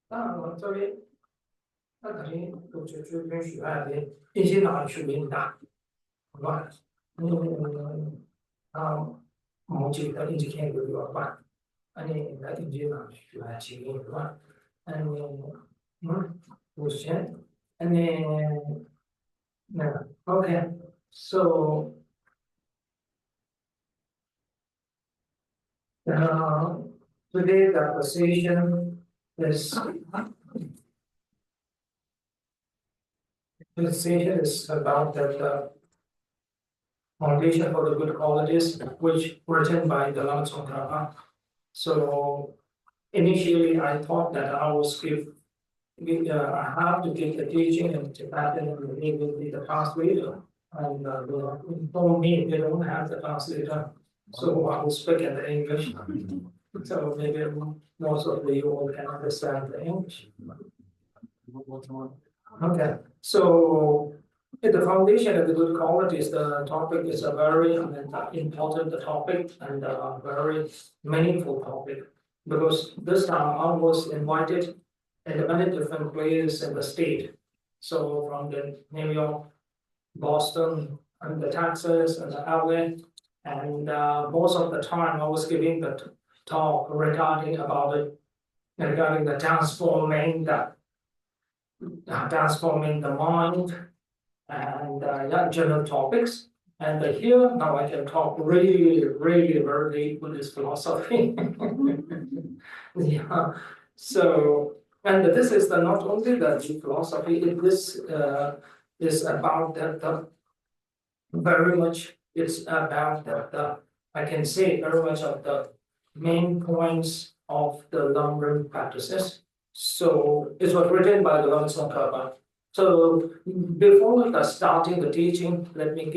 当然了，这里那肯定就跟许愿的信息哪区别很大，好吧？啊，某几个印记有关，아니 나 이제 나 지금 그만 아니 무슨 아니 no okay so today the conversation is about the foundation for the good qualities which written by the Lamrim. So initially I thought that I was I have to give the teaching in Tibetan and it will be the translator. And they told me they don't have the translator, so I will speak in the English. So maybe most of you all can understand the English. Okay, so at the foundation of the good qualities, the topic is a very important topic and a very meaningful topic. Because this time I was invited in many different places in the state. So from the New York, Boston, and the Texas, and the LA, and most of the time I was giving the talk regarding the transforming the mind and general topics. And here now I can talk really, really very Buddhist philosophy. Yeah. So, and this is not only the philosophy. This is about the very much. It's about the I can say very much of the main points of the Lamrim practices. So it was written by the Lamrim Tsongkhapa. So before starting the teaching, let me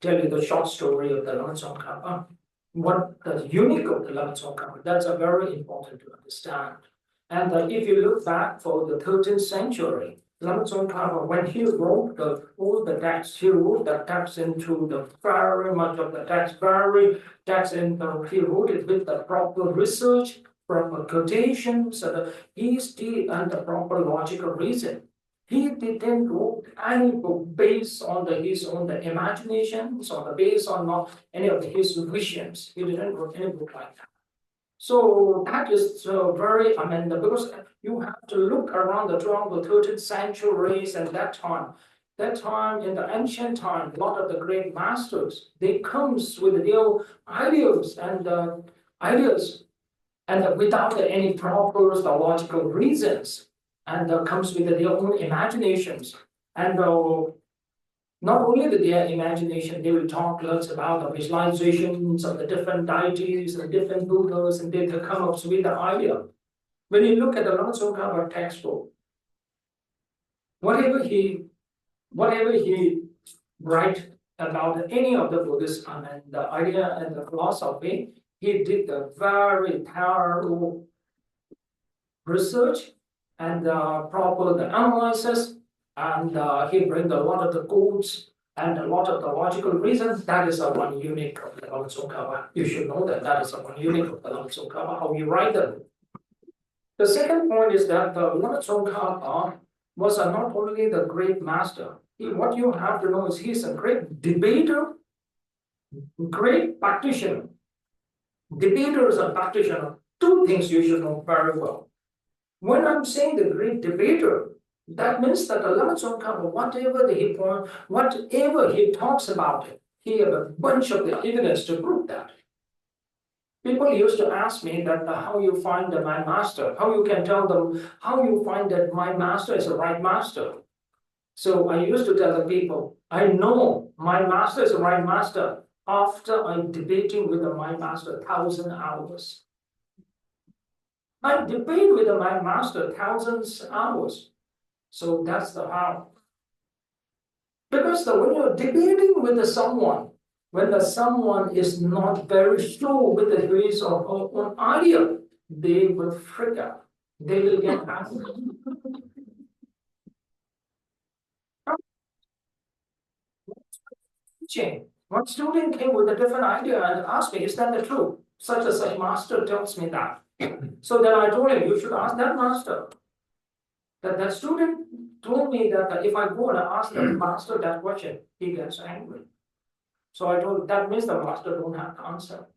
tell you the short story of the Lamrim Tsongkhapa. What the unique of the Lamrim Tsongkhapa, that's a very important to understand. And if you look back for the 13th century, Lamrim Tsongkhapa, when he wrote all the text, he wrote the text into the very much of the text, very text, and he wrote it with the proper research, proper quotations, easy and the proper logical reason. He didn't write any book based on his own imaginations, or based on not any of his visions. He didn't write any book like that. So that is very, because you have to look around the 12th or 13th centuries and that time in the ancient time, a lot of the great masters, they comes with their ideas and without any proper logical reasons, and comes with their own imaginations. And not only with their imagination, they will talk lots about the visualizations of the different deities and different Buddhas, and they come up with the idea. When you look at the Lamrim Tsongkhapa textbook, whatever he write about any of the Buddhists and the idea and the philosophy, he did a very thorough research and proper the analysis, and he brings a lot of the quotes and a lot of the logical reasons. That is one unique of the Lamrim Tsongkhapa. You should know that is one unique of the Lamrim Tsongkhapa, how he write them. The second point is that the Lamrim Tsongkhapa was not only the great master. What you have to know is he's a great debater, great practitioner. Debater is a practitioner. Two things you should know very well. When I'm saying the great debater, that means that the Lamrim Tsongkhapa, whatever he talks about it, he has a bunch of the evidence to prove that. People used to ask me that how you find my master, how you can tell them, how you find that my master is the right master. So I used to tell the people, I know my master is the right master after I'm debating with my master 1,000 hours. I debate with my master thousands hours. So that's the how. Because when you're debating with someone, when the someone is not very sure with his or her own idea, they will freak out. They will get angry. One student came with a different idea and asked me, is that the truth? Such as a master tells me that. So then I told him, you should ask that master. That student told me that if I go and ask the master that question, he gets angry. So I told, that means the master don't have the answer.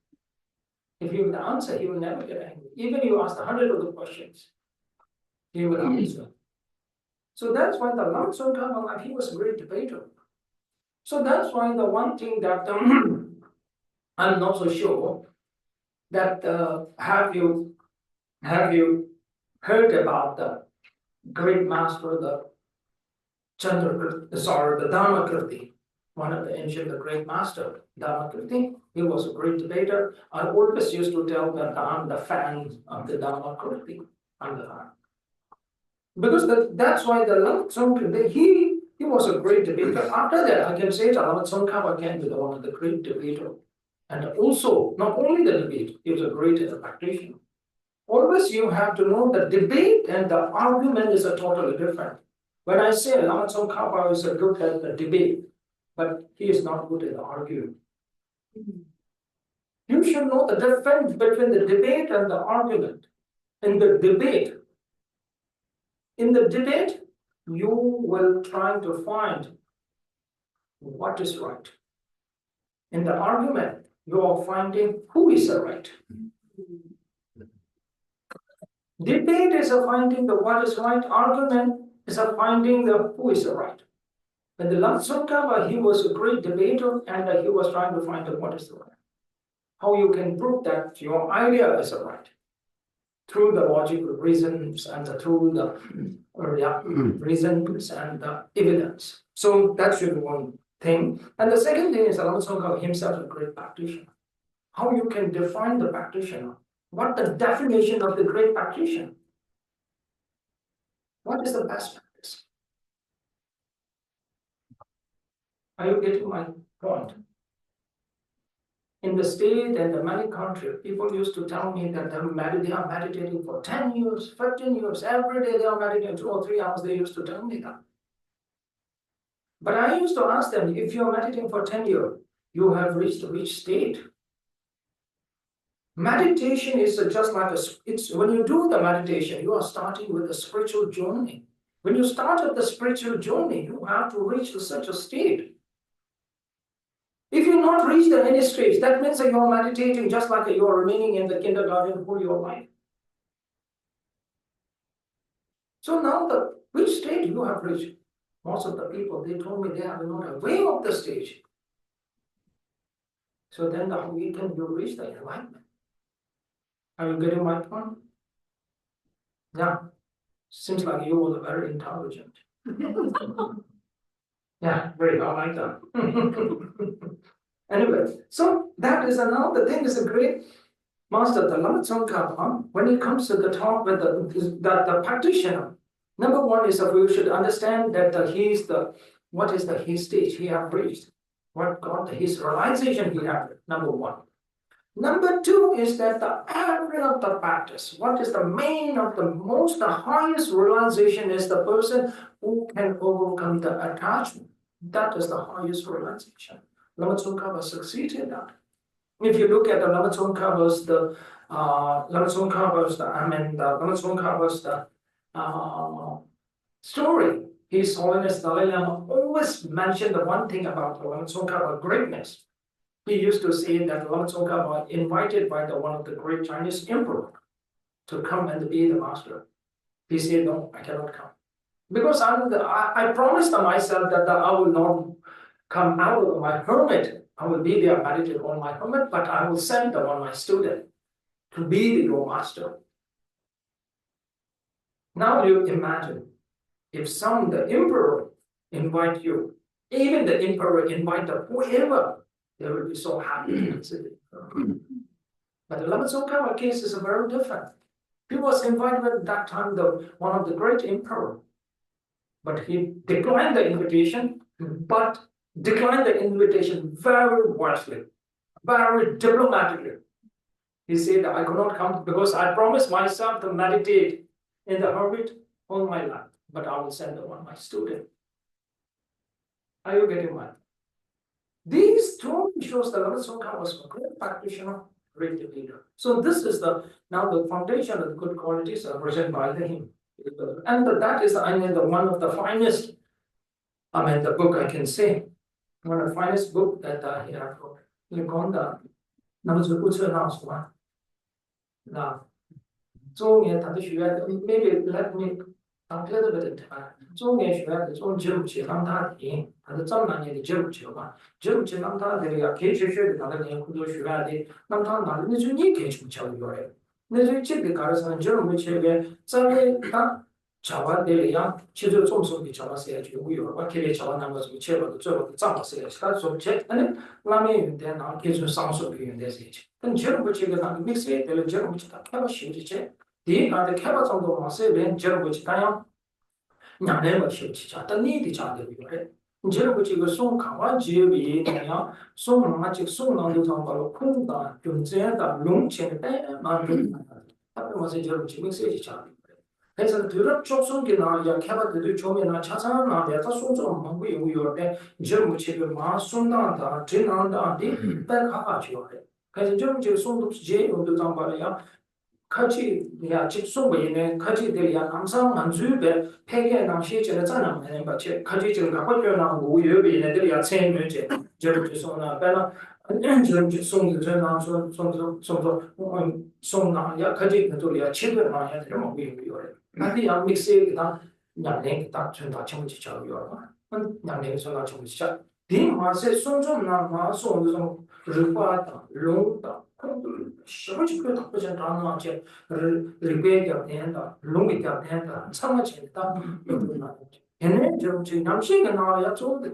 If he will answer, he will never get angry. Even you ask 100 of the questions, he will answer. So that's why the Lamrim Tsongkhapa, he was a great debater. So that's why the one thing that I'm not so sure that have you heard about the great master, the Dharmakirti, one of the ancient, the great master, Dharmakirti. He was a great debater. I always used to tell that I'm the fan of the Dharmakirti. I'm the fan. Because that's why the Lamrim Tsongkhapa, he was a great debater. After that, I can say that Lamrim Tsongkhapa can be one of the great debater. And also, not only the debate, he was a great practitioner. Always you have to know the debate and the argument is a totally different. When I say Lamrim Tsongkhapa is good at the debate, but he is not good at the argument. You should know the difference between the debate and the argument. In the debate, you will try to find what is right. In the argument, you are finding who is right. Debate is a finding the what is right. Argument is a finding the who is right. When the Lamrim, he was a great debater and he was trying to find out what is the right. How you can prove that your idea is right through the logical reasons and through the reasons and the evidence. So that should be one thing. And the second thing is Lamrim himself a great practitioner. How you can define the practitioner? What the definition of the great practitioner? What is the best practice? Are you getting my point? In the state and the many countries, people used to tell me that they are meditating for 10 years, 15 years, every day they are meditating 2 or 3 hours, they used to tell me that. But I used to ask them, if you are meditating for 10 years, you have reached which state? Meditation is just like it's when you do the meditation, you are starting with a spiritual journey. When you start with the spiritual journey, you have to reach to such a state. If you not reach any stage, that means that you are meditating just like you are remaining in the kindergarten for your life. So now which stage you have reached? Most of the people, they told me they are not aware of the stage. So then how we can you reach the enlightenment? Are you getting my point? Yeah. Seems like you were very intelligent. Yeah, very well like that. Anyway, so that is another thing is a great master, the Lamrim, when it comes to the talk with the practitioner, number one is that we should understand that what is the his stage he have reached, what got his realization he have, number one. Number two is that the area of the practice, what is the main of the highest realization is the person who can overcome the attachment. That is the highest realization. Lamrim succeeded in that. If you look at the Lamrim story, His Holiness Dalai Lama always mentioned the one thing about the Lamrim greatness. He used to say that Lamrim was invited by one of the great Chinese emperor to come and be the master. He said, no, I cannot come. Because I promised myself that I will not come out of my hermit. I will be there meditating on my hermit, but I will send one my student to be your master. Now you imagine if the emperor invite you, even the emperor invite whoever, they will be so happy to consider it. But the Lamrim case is very different. He was invited at that time one of the great emperor, but he declined the invitation, but declined the invitation very wisely, very diplomatically. He said, I could not come because I promised myself to meditate in the hermit all my life, but I will send one my student. Are you getting mine? These two shows that Lamrim was a great practitioner, great leader. So this is now the foundation of the good qualities are presented by him. And that is one of the finest, the book I can say, one of the finest book that he have wrote. Maybe let me talk a little bit of time. 中年学的中只有去让他听，他是这么年的只有去嘛，只有去让他这个可以去学的，他的人很多学的，那他哪里就你可以去教育的，那就这个搞的是只有去个，这个他教完的那样，其实总是比教完谁去无有，我特别教完那个什么切了的最后的长了谁，他说切，那边用的那可以从上手用的谁去，但只有去个那个没谁的了，只有去他开发修的去，第一个的开发程度嘛，谁边只有去那样。 냐네가 시치자 떠니디 자데비래 제로 지금 송 강화 지역이 그냥 송나 즉 송나도 상발로 콩다 존재다 롱체에 만든 앞에 와서 제로 지금 세지 자 그래서 드럽 쪽송기나 야 캐바들이 조면나 차상나 내가 송좀 먹고 요요데 제로 지금 마 송나다 진난다디 백하가지요 그래서 좀 지금 송도 제 용도 상발이야 같이 내가 직속에 같이들이야 항상 만주배 폐기에 남시에 전에 같이 지금 갖고 있는 오유비 애들이야 체면제 저렇게 손나 배나 지금 송도 전화 송나 야 가지 그들이야 책을 많이 하더라 뭐 이거래. 나도 야 믹스에다 냥내 딱 전다 정지 저기요. 냥내 전화 정지 자. 디 마세 송좀나 마 송도 좀 르바다 롱다. 시험지 그 답변 나는 아직 리베이가 된다. 롱이가 된다. 상하지다. 얘네 지금 남식이 나와야 좋은데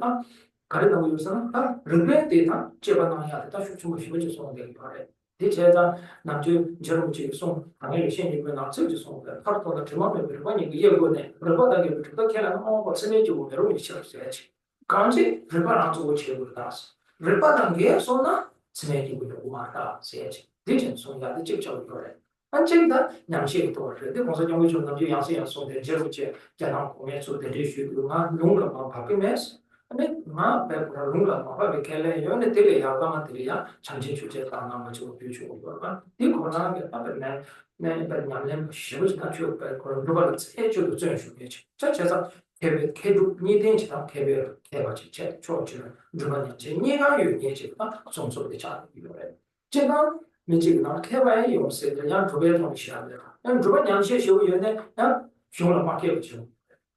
가르다고 요새는 다 르베 다 제반나야 다 쇼츠모 쇼츠 송데 바래 대체다 남주 저런 지 송, 당연히 신입은 나츠지 송데 하루도 주말에 그러니 그 예고네 그러다가 그렇게 캐나 뭐 스네지 오더로 미쳐서야지 간지 르바랑 저거 치고다스 르바랑 게 소나 스네지 오더 와다 세야지 대체 송야데 직접 그래 안진다 양식이 또 그래 근데 무슨 용이 좀 남주 양식 송데 저렇게 자랑 공연 소데 리슈가 농가 바뀌면서 근데 마 배우는 거 봐. 이렇게 연애 때에 야광아 들이야. 장치 주제 당하면 저 비주고 그러나 이 코로나가 빠르네. 네, 그냥 쉬우지 같이 그런 거를 해줘도 좀 좋겠지. 자체서 개도 니된지랑 개봐지 제 초치는 누가냐 제 니가 유니지가 som소리 잘 이거래. 제가 미지가 개봐야 요새 그냥 두배 더 시작해. 그냥 두번 양식 쉬우 연애 그냥 쉬우는 밖에 없죠.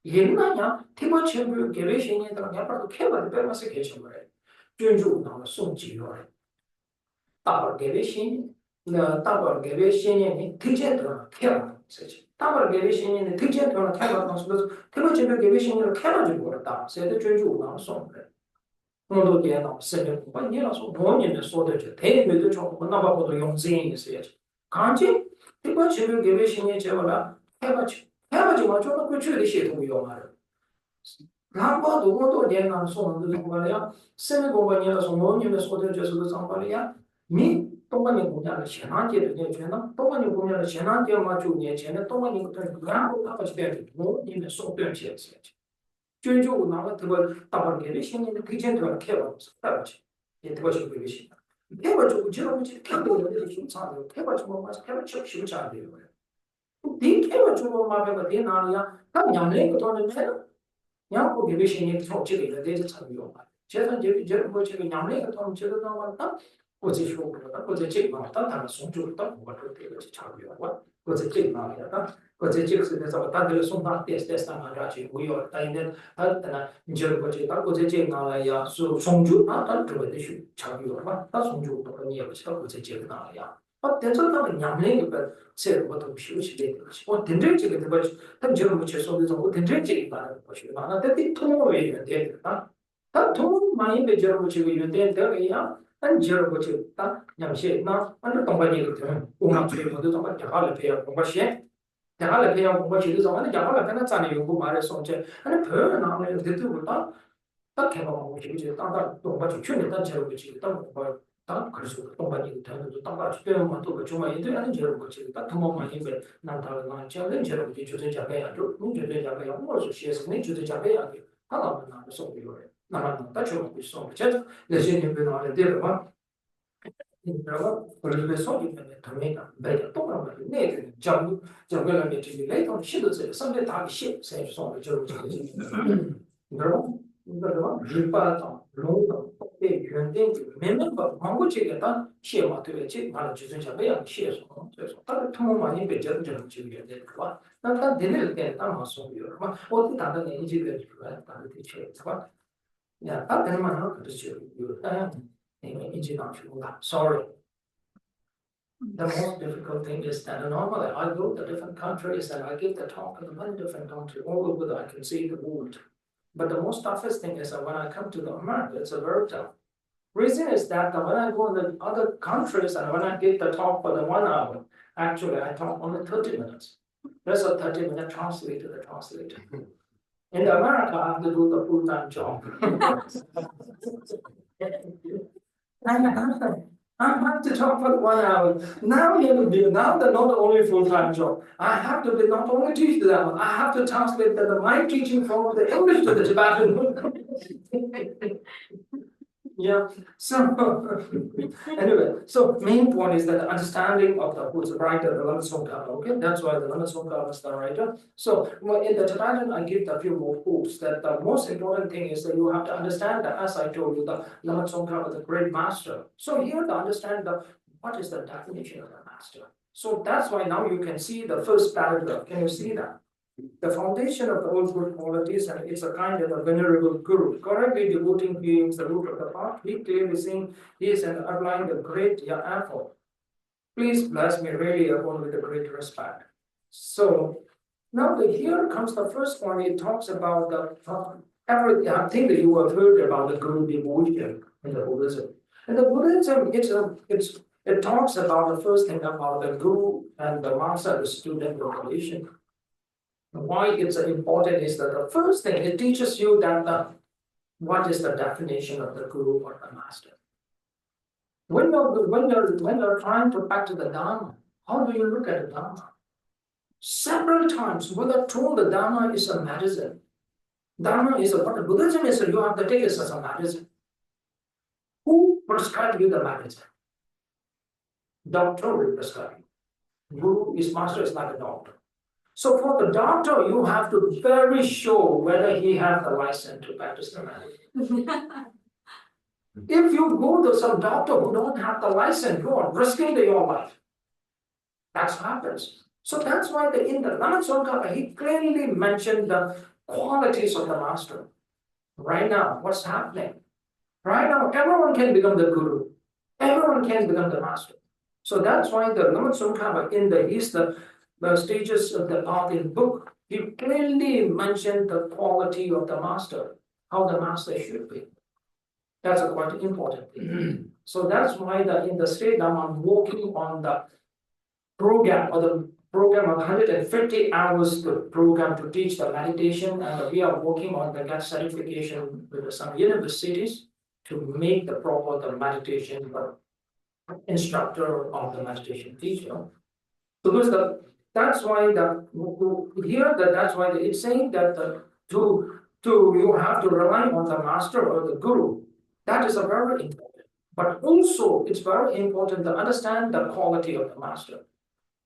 옛날이야 티버체브 개베신이들은 약간 캐버를 빼면서 계신 거예요. 준주 나와 송지요래. 다버 개베신, 다버 개베신이 특제들은 캐버 세지. 다버 개베신이 특제들은 캐버 나서서 티버체브 개베신으로 캐버지 버렸다. 세대 준주 나와 송래. 오늘도 얘는 세대 공부니라서 본인의 소대죠. 대외도 좀 나봐도 용생이 있어야지. 간지 티버체브 개베신이 제가 해가지고 해가지고 저는 그 주의 시도 용하를. 한번 도모도 내가 손을 거야. 세미 공부니라서 모님의 소대에서도 상관이야. 미 동반이 공부하는 시간제를 내주나 동반이 공부하는 시간제 맞추고 내주는 동반이 그때 그냥 같이 돼도 모님의 소대에서 해야지. 주의적으로 나가 그거 따버리게 신인의 기준으로 캐버서 따라지. 이 그것이 그것이. 캐버죠. 저런 게 캐버를 좀 사는 캐버죠. 뭐 맞아. 캐버 좀 쉽지 않아요. 이 캐버죠. 말하면 내 나리야. 딱 양내 그거는 양고 개비신이 총칙이 대해서 참여. 제가 이제 뭐 지금 양내가 좀 제대로 나왔다. 어제 쇼부터 어제 책 나왔다. 다른 송주부터 뭐가 되게 참여하고 어제 책 나왔다. 어제 책에서 다들 송파 테스트 하나같이 우여 다인데 하여튼 이제 어제 딱 어제 책 나와야 송주 다 그거에 참여하고 다 송주부터 그런 얘기가 어제 책 나와야. 대전하면 양내가 새로부터 쉬우시게 되고 된장찌개 되고 지금 뭐 최소도 된장찌개 말하는 것이 많아. 근데 통으로 얘기하면 되겠다. 다 통 많이 배제로 지금 이런데 내가 한 제로 고치 딱 양식나 아니 동반이 그러면 공학주의 모두 동반 자갈을 배워 공부시 자갈을 배워 공부시도 정말 자갈을 배나 짜는 연구 말해서 이제 아니 별 나오는 데도보다 딱 개발하고 이제 땅다 동반 주변에 단 제로 고치 딱 그래서 동반이 되는 딱 같이 배우면 또 정말 얘들은 제로 고치 딱 도모만 힘을 난다는 저는 제로 고치 주제 잡아야 좀 문제 잡아야 뭐서 시에서 내 주제 잡아야 돼 하나만 나서 이거래 나만 다 좀 있어 제가 내신 배우는 데가 그러고 그래서 소리는 담에다 내가 또 그러면 내가 정글을 내지 내가 시도서 선배 다 시, 세서 저렇게 그러고 그러고 리파다 롱도 때 현대 멤버 광고책에다 시에만 되지 나는 주선 잡아야 시에서 그래서 다른 통은 많이 배제를 좀 지게 될 거야 나가 되는 때딱 맞서 막 어디 다른 얘기를 그거야 다른 대체 봐 야, 다른 말은 그렇죠 이거 이제 나중에 sorry. The most difficult thing is that normally I go to different countries and I give the talk in one different country all over that I can see the world. But the most toughest thing is that when I come to the America, it's a very tough. Reason is that when I go in the other countries and when I give the talk for the 1 hour, actually I talk only 30 minutes. There's a 30-minute translator to translate. In America, I have to do the full-time job. I have to talk for 1 hour. Now they're not only full-time job. I have to be not only teach them, I have to translate my teaching from the English to the Tibetan. Yeah, so anyway, so main point is that the understanding of the who's the writer, the Lamrim Songkhapa, okay, that's why the Lamrim Songkhapa is the writer. So in the Tibetan, I give the few more quotes that the most important thing is that you have to understand that, as I told you, the Lamrim Songkhapa is a great master. So here to understand the what is the definition of a master. So that's why now you can see the first paragraph. Can you see that? The foundation of the old good qualities, and it's a kind of a venerable guru, correctly devoting beings the root of the path. He clearly saying he is an outline the great effort. Please bless me really upon with a great respect. So now here comes the first point. It talks about the everything that you have heard about the guru devotion in the Buddhism. In the Buddhism, it talks about the first thing about the guru and the master, the student relation. Why it's important is that the first thing it teaches you that what is the definition of the guru or the master. When you're trying to practice the Dharma, how do you look at the Dharma? Several times we are told the Dharma is a medicine. Dharma is what the Buddhism is, you have to take it as a medicine. Who prescribed you the medicine? Doctor will prescribe you. Guru is master is like a doctor. So for the doctor, you have to be very sure whether he has the license to practice the medicine. If you go to some doctor who don't have the license, you are risking your life. That's what happens. So that's why in the Lamrim Songkhapa, he clearly mentioned the qualities of the master. Right now, what's happening? Right now, everyone can become the guru. Everyone can become the master. So that's why the Lamrim Songkhapa the stages of the path in book, he clearly mentioned the quality of the master, how the master should be. That's a quite important thing. So that's why in the state now I'm working on the program or the program of 150 hours the program to teach the meditation, and we are working on the get certification with some universities to make the proper the meditation instructor of the meditation teacher. Because that's why it's saying that you have to rely on the master or the guru. That is a very important. But also it's very important to understand the quality of the master.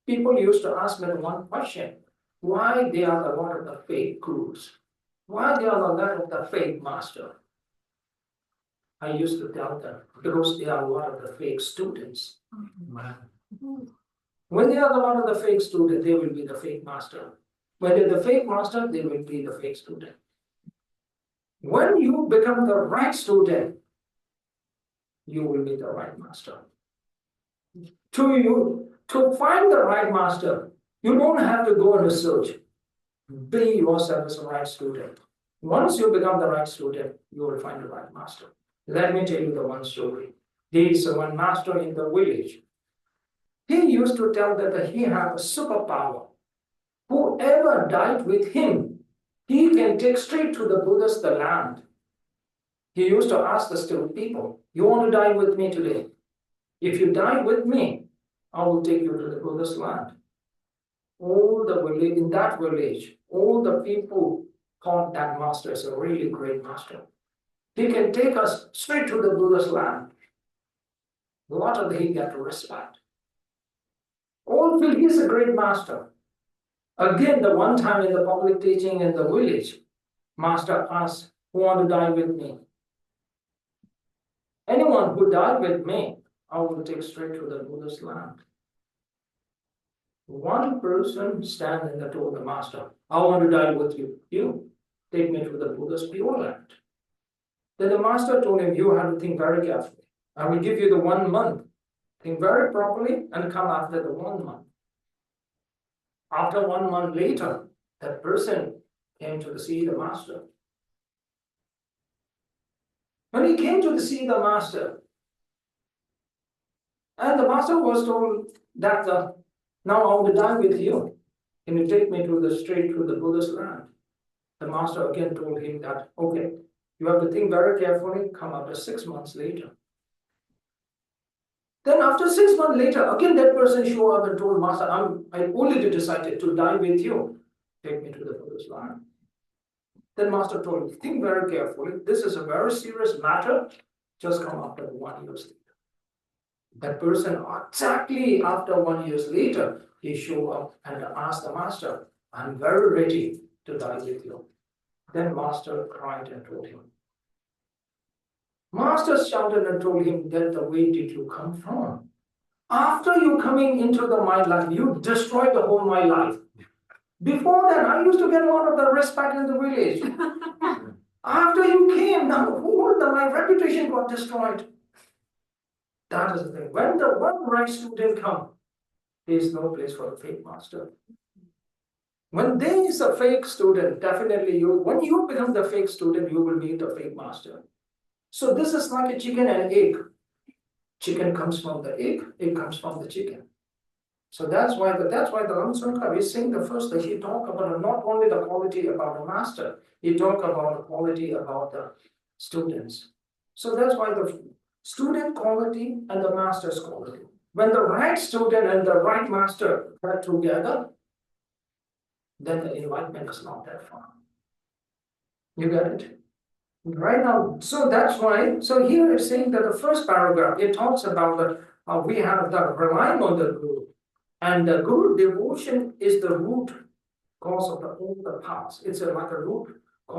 People used to ask me one question: why there are a lot of the fake gurus? Why there are a lot of the fake master? I used to tell them because there are a lot of the fake students. When there are a lot of the fake student, they will be the fake master. When they're the fake master, they will be the fake student. When you become the right student, you will be the right master. To find the right master, you don't have to go on a search. Be yourself as a right student. Once you become the right student, you will find the right master. Let me tell you the one story. There is one master in the village. He used to tell that he had a superpower. Whoever died with him, he can take straight to the Buddha's the land. He used to ask the still people, you want to die with me today? If you die with me, I will take you to the Buddha's land. All the village, in that village, all the people thought that master is a really great master. He can take us straight to the Buddha's land. A lot of he got respect. All feel he's a great master. Again, the one time in the public teaching in the village, master asked, who want to die with me? Anyone who died with me, I will take straight to the Buddha's land. One person standing and told the master, I want to die with you. You take me to the Buddha's pure land. Then the master told him, you have to think very carefully. I will give you the 1 month. Think very properly and come after the 1 month. After 1 month later, that person came to see the master. When he came to see the master, and the master was told that now I want to die with you. Can you take me straight to the Buddha's land? The master again told him that, okay, you have to think very carefully, come after 6 months later. Then after 6 months later, again that person showed up and told master, I only decided to die with you. Take me to the Buddha's land. Then master told him, think very carefully. This is a very serious matter. just come after 1 year later. That person exactly after 1 year later, he show up and asked the master, I'm very ready to die with you. Then master cried and told him. Master shouted and told him that the way did you come from? After you coming into my life, you destroyed the whole my life. Before that, I used to get a lot of the respect in the village. After you came, now my reputation got destroyed. That is the thing. When the one right student comes, there is no place for a fake master. When there is a fake student, definitely when you become the fake student, you will meet a fake master. So this is like a chicken and egg. Chicken comes from the egg comes from the chicken. So that's why the Lamrim is saying the first that he talk about not only the quality about the master, he talk about the quality about the students. So that's why the student quality and the master's quality. When the right student and the right master are together, then the enlightenment is not that far. You get it? Right now, so that's why, so here it's saying that the first paragraph, it talks about that we have the relying on the Guru. And the Guru devotion is the root cause of all the paths. It's like a root of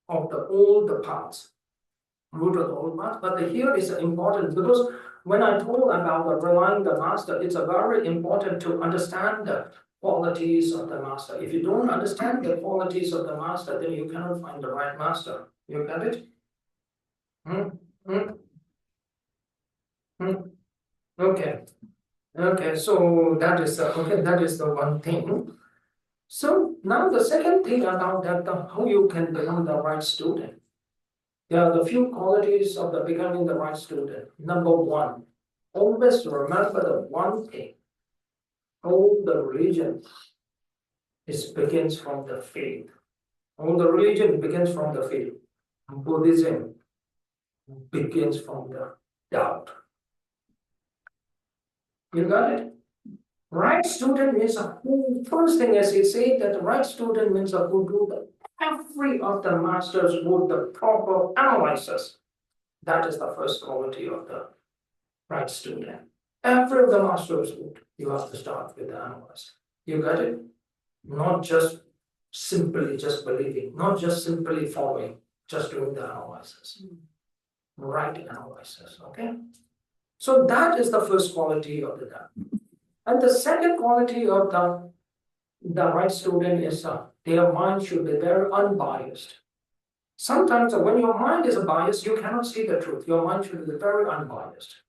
all the paths. Root of all paths. But here is important because when I told about relying the master, it's a very important to understand the qualities of the master. If you don't understand the qualities of the master, then you cannot find the right master. You get it? Okay. Okay, so that is the one thing. So now the second thing about that, how you can become the right student. There are the few qualities of the becoming the right student. Number one, always remember the one thing. All the religion begins from the faith. All the religion begins from the faith. Buddhism begins from the doubt. You got it? Right student means who, first thing as he said that the right student means who do every of the masters with the proper analysis. That is the first quality of the right student. Every of the masters would, you have to start with the analysis. You got it? Not just simply just believing, not just simply following, just doing the analysis. Right analysis, okay? So that is the first quality of the Dhamma. And the second quality of the right student is their mind should be very unbiased. Sometimes when your mind is biased, you cannot see the truth. Your mind should be very unbiased.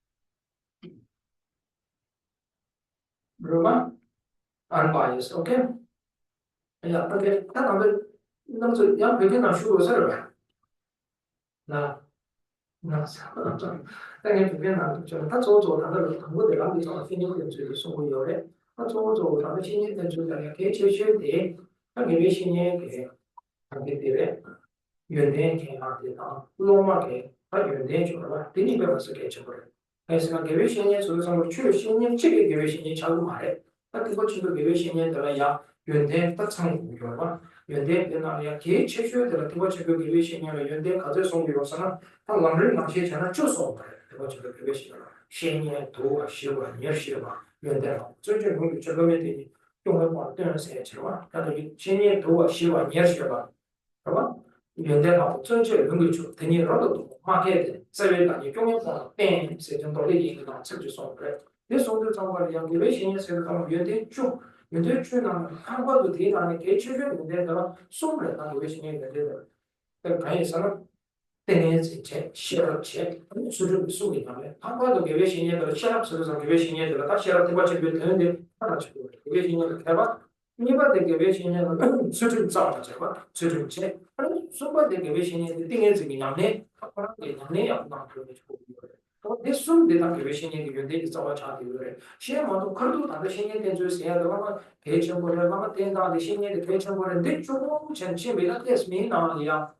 Remember? Unbiased, okay? Yeah, okay. Now,那但係邊人做？他做他的我哋諗住做偏啲人做送會有咧，他做他的偏啲人做就係幾少少啲，他幾啲錢嘅，係幾啲咧？原點嘅下啲啊，羅馬嘅，他原點做啦，點解唔係幾做咧？係是講幾啲錢嘅，所以講我出錢嘅，這個幾啲錢嘅差唔多係，他結果出到幾啲錢嘅，得啦呀，原點得成唔用啦。原點點哪裡啊？幾切削的了，對吧？這個給微信了，原點靠在送給我身上，他Lamrim那些錢呢就送來，對吧？這個給微信了，先年多啊，習慣也習慣，原點好，這就用這個問題用來話對人寫起嘛，他等於先年多啊，習慣也習慣，是吧？原點好，這就用來就等於老多多，馬開的，這位講你中間講變，寫成到你一個講這就送來，你送到中國的樣，給微信也寫到原點就。原來去呢，韓國都提到你給去原點的送人啊，有些原點的，可以什麼等於錢寫了錢，是就送給他們。韓國都給微信的，寫了是上給微信的，他寫了對吧？這個等於他去給微信的，對吧？你把這個微信的，是就找了這吧？是就錢，所以這個微信的等於這個樣的，他給他那樣拿出來就。내 손대다 교회신이 교회들이 싸워 차기로 그래. 시험도 그래도 다들 신경된 줄 해야 되고 개천보를 막 된다 신경이 개천보를 내 조금 전체 매가 됐으면 나야.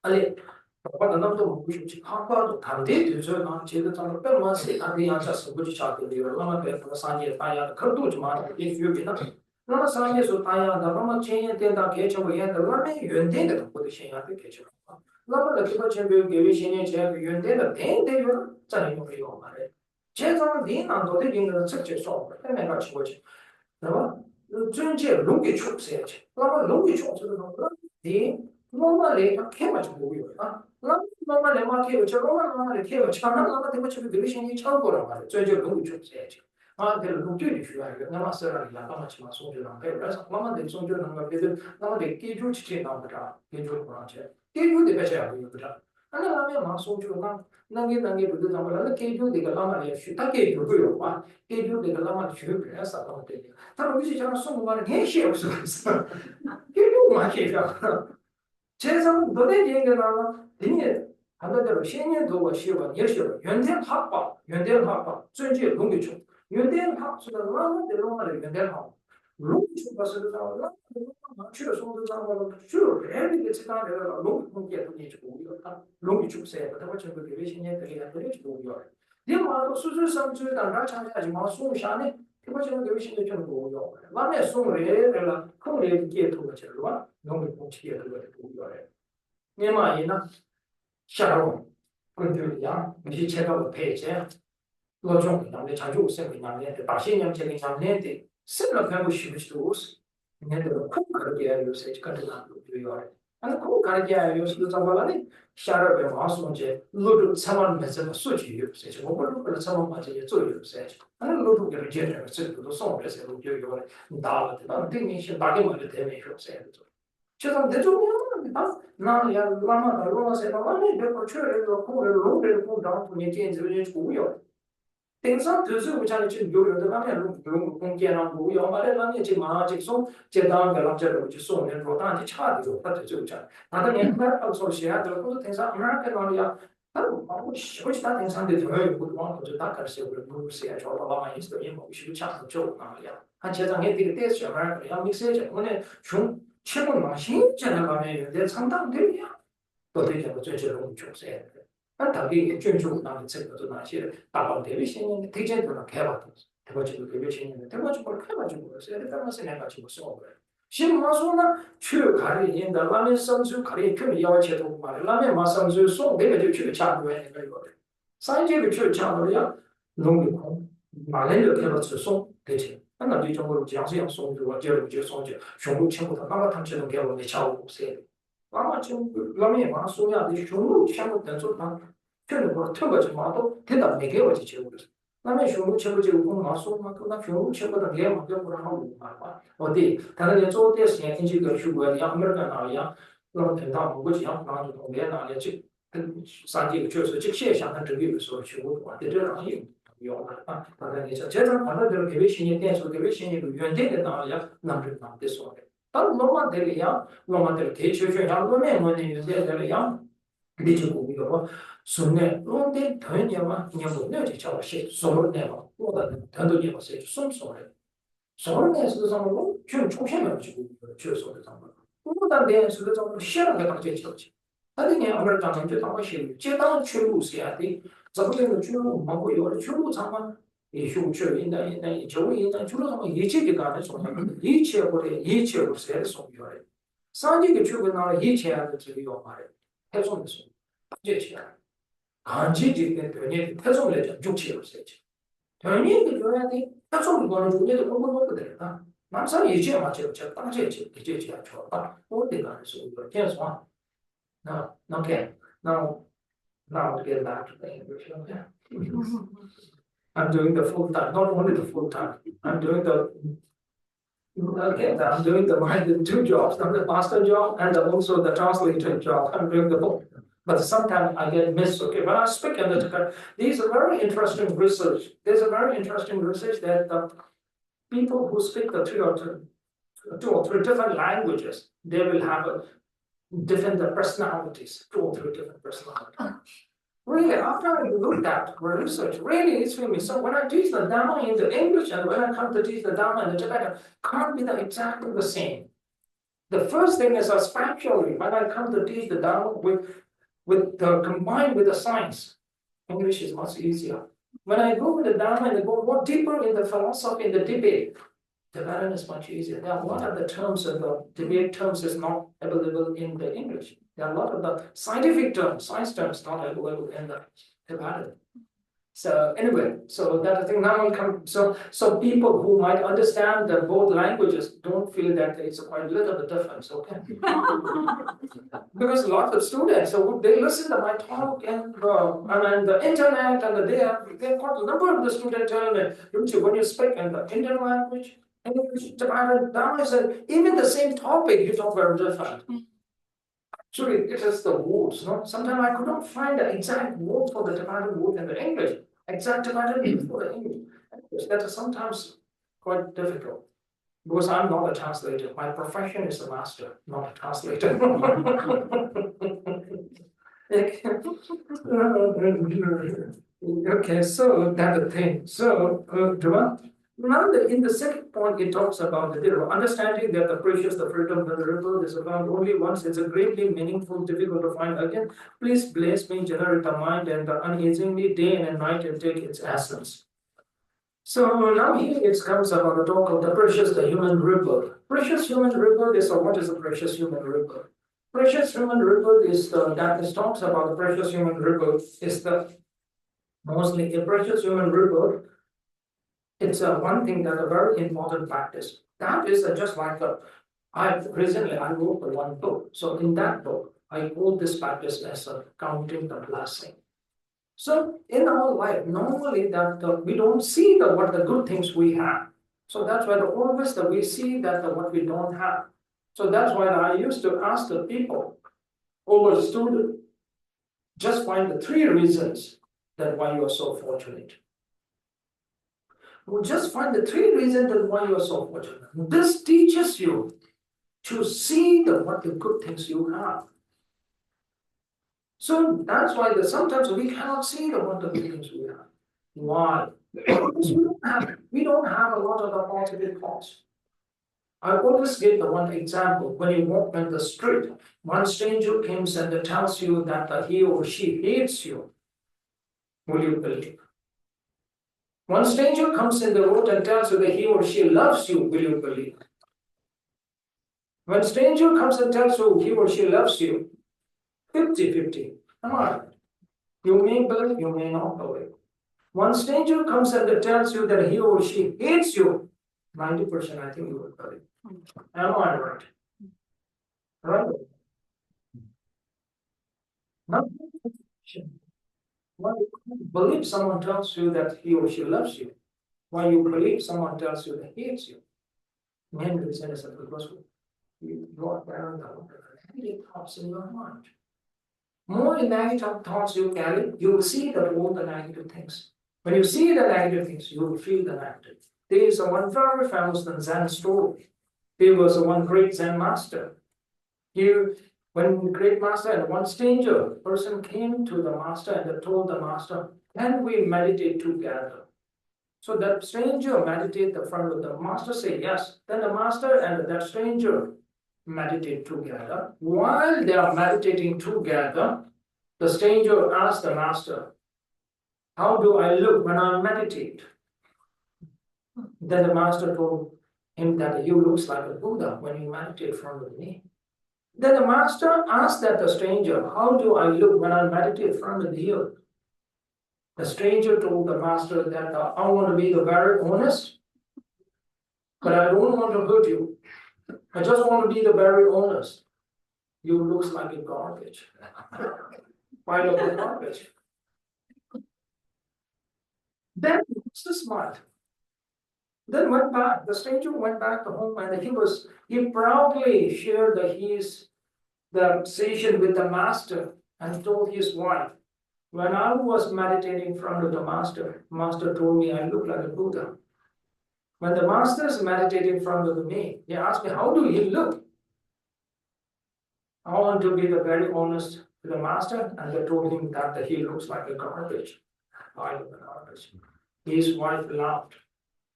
아니 바다 남도 먹고 싶지. 한과도 다른데 되잖아. 제가 좀 빼면 세상에 앉아서 그지 차기로 그러면 그래서 산에 빠야 그래도 좀 많아. 이 교회나 나 산에서 빠야 나만 체인 된다 개천보에 나면 연대가 더 보듯이 해야 돼 개천. Lama the people champion giving champion, you did a thing they were telling you. 제가 니나 너들 있는 책제 속 내가 지고지 그러면 전체 롱기 축세야지 그러면 롱기 축세는 니 노말에 개만 좀 보고요 아 노말에 마케 저 노말에 개가 차나 나가 되고 지금 드리신이 처음 보라 말이야 전체 롱기 축세야지 아 내가 롱기를 줘야 돼 내가 쓰라는 야 같이 막 송주랑 그래서 나만 내 송주랑 거 그래서 나만 내 끼줄 지체 나오더라 끼줄 거라지 끼줄이 배셔야 되더라 아니 나면 막 송주랑 nange budu zamala keju de gala ma ya shuta ke ju yo wa keju de gala ma shu ya sa ta te ta ro ji jana song ma ne she o so keju ma ke ja 제상 너네 얘기가 되니 하나대로 신년도가 시어가 열시어 연대 학과 전체 농기초 연대 학수가 나는 대로만을 연대 학 농기초 가서도 나와 맞추려 손도 잡아서 주로 애들이 지가 내가 농기에 돈이 주고 우리가 농기축세에 그다음에 저거 대신에 들이가 주고 우리가 네 말도 수술상주에 단가 참여하지 마 수샤네 그거처럼 대신에 좀 보고요 만에 송래를 그래 이게 도가지로 농기 공치에 들어가고 네 말이나 샤로 근데야 이제 제가 페이지에 로종 남의 자주 생긴 남의 다시년 책임 남의 생각하고 싶으시도 내가 꼭 그렇게 요새 같은 것도 요요 아니 꼭 그렇게 요새 잡아라니 샤르베 마스온제 로드 상황 면에서 수지 요새 저 그걸 상황 맞게做 요새 아니 로드 그 제대로 쓰고도送그래서 요요 나한테 난 등이시 나게 말을 되면 요새 제가 대중이야 나야 라마 로마세 나만이 내가 처리로 고를 로를 보다 보니 제일 좋고요 땡상 드스 우차는 지금 요요도 하면 롱 공개하는 거고요 말에는 지금 아직선 제단 결합자로 지송은 로단지 차도 받을 수 있잖아 나도 옛날 소시야 들고도 땡상 아메리칸 말이야 아무 시고시다 땡상데 저요 그거 뭐 다 가르쳐 그래 무엇이야 저 바바만 있어 뭐 시고 차도 저 말이야 한 제장에 되게 됐어 아메리칸 미세제 오늘 중 최고 맛이 지나가면 내 상담들이야 또 되게 좀 좋세 한 답이 준주고 나는 책도 나시 다방 대비신이 되게 더 개발도 대가지고 대비신이 대가지고 개발지고 그래서 일단은 내가 지고 써 그래 신마소나 추 가리 인다라면 선수 가리 그 야와체도 말라면 마선수 소 내가 저 차도에 내가 이거 사이즈를 저 차도야 농기고 말레를 개발서 소 되지 하나 이 정도로 장수형 송주와 제로 송주雄鹿全部的妈妈他们这种给我们下午些妈妈就老面妈说呀的雄鹿全部等做他这个我特别就妈都听到没给我去接我那么雄鹿全部就我妈说嘛那雄鹿全部的给我就不让我妈妈我的他那个做的时间进去个去过呀没人哪里呀那么等到某个地方那就同别哪里去三季确实这些想他这个时候去我的这样用有啊，大概你说，这种大家都给微信一点，说给微信一个原点的那样，那是那的说的。但罗马这里样，罗马这里提出去，像罗马我们有些这里样，你就不有说呢，罗的团结嘛，你不了解叫些，说的嘛，我的很多地方是说的，说的是什么？就出现了就说的什么？我的呢是这种写了个大结交去，他的呢，我们讲就当个写，接当全部写的。怎么这个全部包括有的全部长嘛，也许去那就应该全部长一切的干的送一切或者一切都是送过来，三这个全部拿了一切的这个要买，太送的送，这些，看这这个对你太送来讲就切了些，对你的主要的太送的光主要的我不得啊，马上一切嘛就当这些一切错啊，我得干的是我这样说，那 OK， Now to get back to the English, okay? I'm doing the full time, not only the full time. I'm doing I'm doing the two jobs, the master job and also the translator job. I'm doing the both. But sometimes I get missed. Okay, when I speak in the these are very interesting research. There's a very interesting research that the people who speak the two or three different languages, they will have a different personalities, 2 or 3 different personalities. Really, after I looked at research, really it's for me. So when I teach the Dharma in the English and when I come to teach the Dharma in the Tibetan, can't be exactly the same. The first thing is spiritually, when I come to teach the Dharma combined with the science, English is much easier. When I go with the Dharma and I go more deeper in the philosophy, in the debate, Tibetan is much easier. There are a lot of the terms of the Tibetan terms is not available in the English. There are a lot of the scientific terms, science terms not available in the Tibetan. So anyway, so that I think now will come. So people who might understand the both languages don't feel that it's quite a little bit difference, okay? Because a lot of students, so they listen to my talk and the internet, and they've got a number of the students telling me, Ruchi, when you speak in the Indian language, English, Tibetan, now I said, even the same topic, you talk very different. Actually, it is the words, no? Sometimes I could not find the exact word for the Tibetan word in the English, exact Tibetan word for the English. That is sometimes quite difficult. Because I'm not a translator. My profession is a master, not a translator. Okay, so that's the thing. So, now in the second point, it talks about the understanding that the precious, the freedom, and the ripple is found only once. It's a greatly meaningful, difficult to find again. Please bless me, generate the mind, and uneasingly day and night and take its essence. So now here it comes about the talk of the precious, the human ripple. Precious human ripple is, what is a precious human ripple? Precious human ripple is talks about the precious human ripple is the mostly a precious human ripple. It's one thing that a very important practice. That is just like I wrote one book. So in that book, I call this practice as counting the blessing. So in our life, normally that we don't see what the good things we have. So that's why always that we see that what we don't have. So that's why I used to ask the people over the student, just find the 3 reasons that why you are so fortunate. Well, just find the 3 reasons that why you are so fortunate. This teaches you to see what the good things you have. So that's why sometimes we cannot see what the good things we have. Why? Because we don't have a lot of the positive thoughts. I always give the one example. When you walk on the street, one stranger comes and tells you that he or she hates you. Will you believe? One stranger comes in the road and tells you that he or she loves you. Will you believe? When stranger comes and tells you he or she loves you, 50-50. Come on. You may believe, you may not believe. One stranger comes and tells you that he or she hates you, 90% I think you will believe. Am I right? Right? Not why you believe someone tells you that he or she loves you. Why you believe someone tells you that he hates you. Main reason is because you are bearing the negative thoughts in your mind. More negative thoughts you carry, you will see all the negative things. When you see the negative things, you will feel the negative. There is one very famous Zen story. There was one great Zen master. When the great master and one stranger person came to the master and told the master, can we meditate together? So that stranger meditate the front of the master say yes. Then the master and that stranger meditate together. While they are meditating together, the stranger asked the master, how do I look when I meditate? Then the master told him that you looks like a Buddha when you meditate in front of me. Then the master asked the stranger, how do I look when I meditate in front of you? The stranger told the master that I want to be very honest, but I don't want to hurt you. I just want to be very honest. You looks like a garbage. Pile of the garbage. Then the master smiled. Then went back. The stranger went back to home and he proudly shared the session with the master and told his wife, when I was meditating in front of the master told me I look like a Buddha. When the master is meditating in front of me, he asked me, how do you look? I want to be very honest with the master, and I told him that he looks like a garbage. I look like garbage. His wife laughed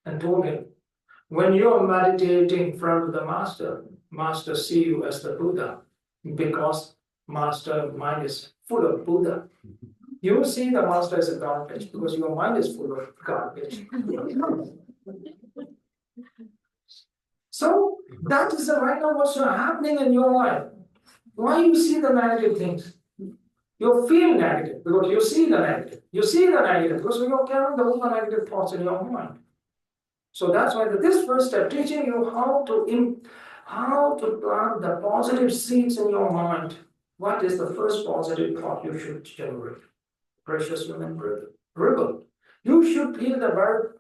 and told him, when you are meditating in front of the master see you as the Buddha, because master mind is full of Buddha. You see the master as a garbage because your mind is full of garbage. So that is right now what's happening in your life. Why you see the negative things? You feel negative because you see the negative. You see the negative because you're carrying the whole negative thoughts in your mind. So that's why this first step, teaching you how to plant the positive seeds in your mind. What is the first positive thought you should generate? Precious human rebel. You should feel the very,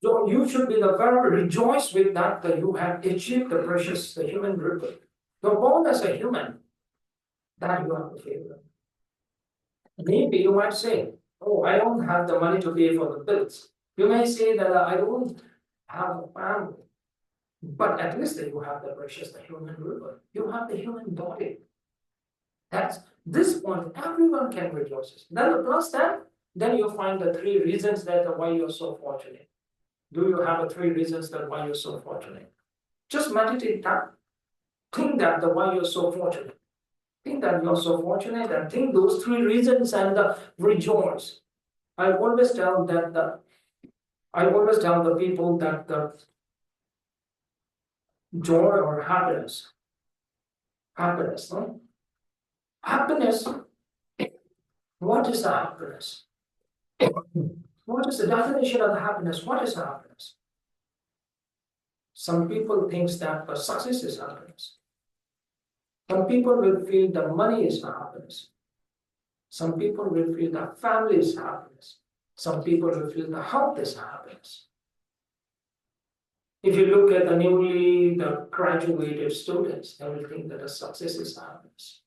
you should be the very rejoice with that you have achieved the precious, the human rebel. You're born as a human, that you have to feel. Maybe you might say, oh, I don't have the money to pay for the bills. You may say that I don't have a family. But at least you have the precious, the human river. You have the human body. That's this point, everyone can rejoice. Then plus that, then you find the three reasons that why you're so fortunate. Do you have the three reasons that why you're so fortunate? Just meditate that. Think that the why you're so fortunate. Think that you're so fortunate and think those three reasons and rejoice. I always tell the people that the joy or happiness, no? Happiness, what is the happiness? What is the definition of the happiness? What is the happiness? Some people think that the success is happiness. Some people will feel the money is happiness. Some people will feel the family is happiness. Some people will feel the health is happiness. If you look at the graduated students, they will think that the success is happiness.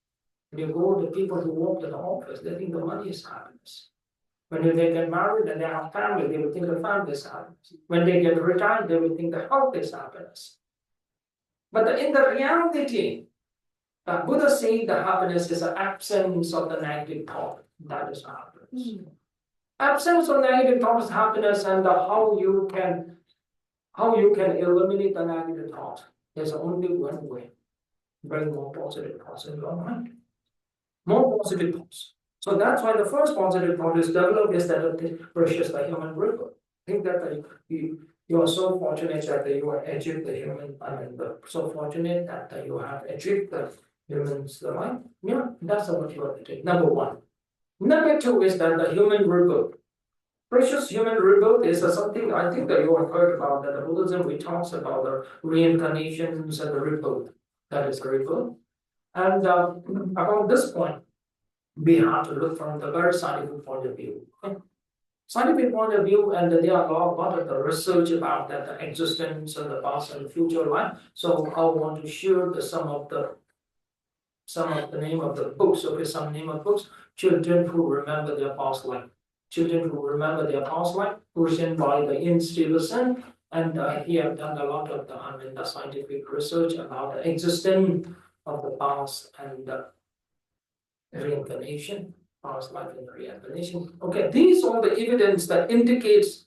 When you go to people who work in the office, they think the money is happiness. When they get married and they have family, they will think the family is happiness. When they get retired, they will think the health is happiness. But in the reality, Buddha said the happiness is the absence of the negative thought. That is happiness. Absence of negative thought is happiness, and how you can eliminate the negative thought. There's only one way. Bring more positive thoughts in your mind. More positive thoughts. So that's why the first positive thought is develop is that precious the human river. Think that you are so fortunate that you are achieved the human, so fortunate that you have achieved the humans life. Yeah, that's what you have to take. Number one. Number two is that the human rebirth. Precious human rebirth is something I think that you have heard about, that the Buddhism we talks about the reincarnations and the rebirth. That is the rebirth. And about this point, we have to look from the very scientific point of view. Scientific point of view, and there are a lot of the research about that the existence and the past and the future life. So I want to share some of the name of the books. Okay, some name of books. Children who remember their past life. Children who remember their past life, written by the Ian Stevenson, and he have done a lot of the scientific research about the existence of the past and the reincarnation, past life and reincarnation. Okay, these are the evidence that indicates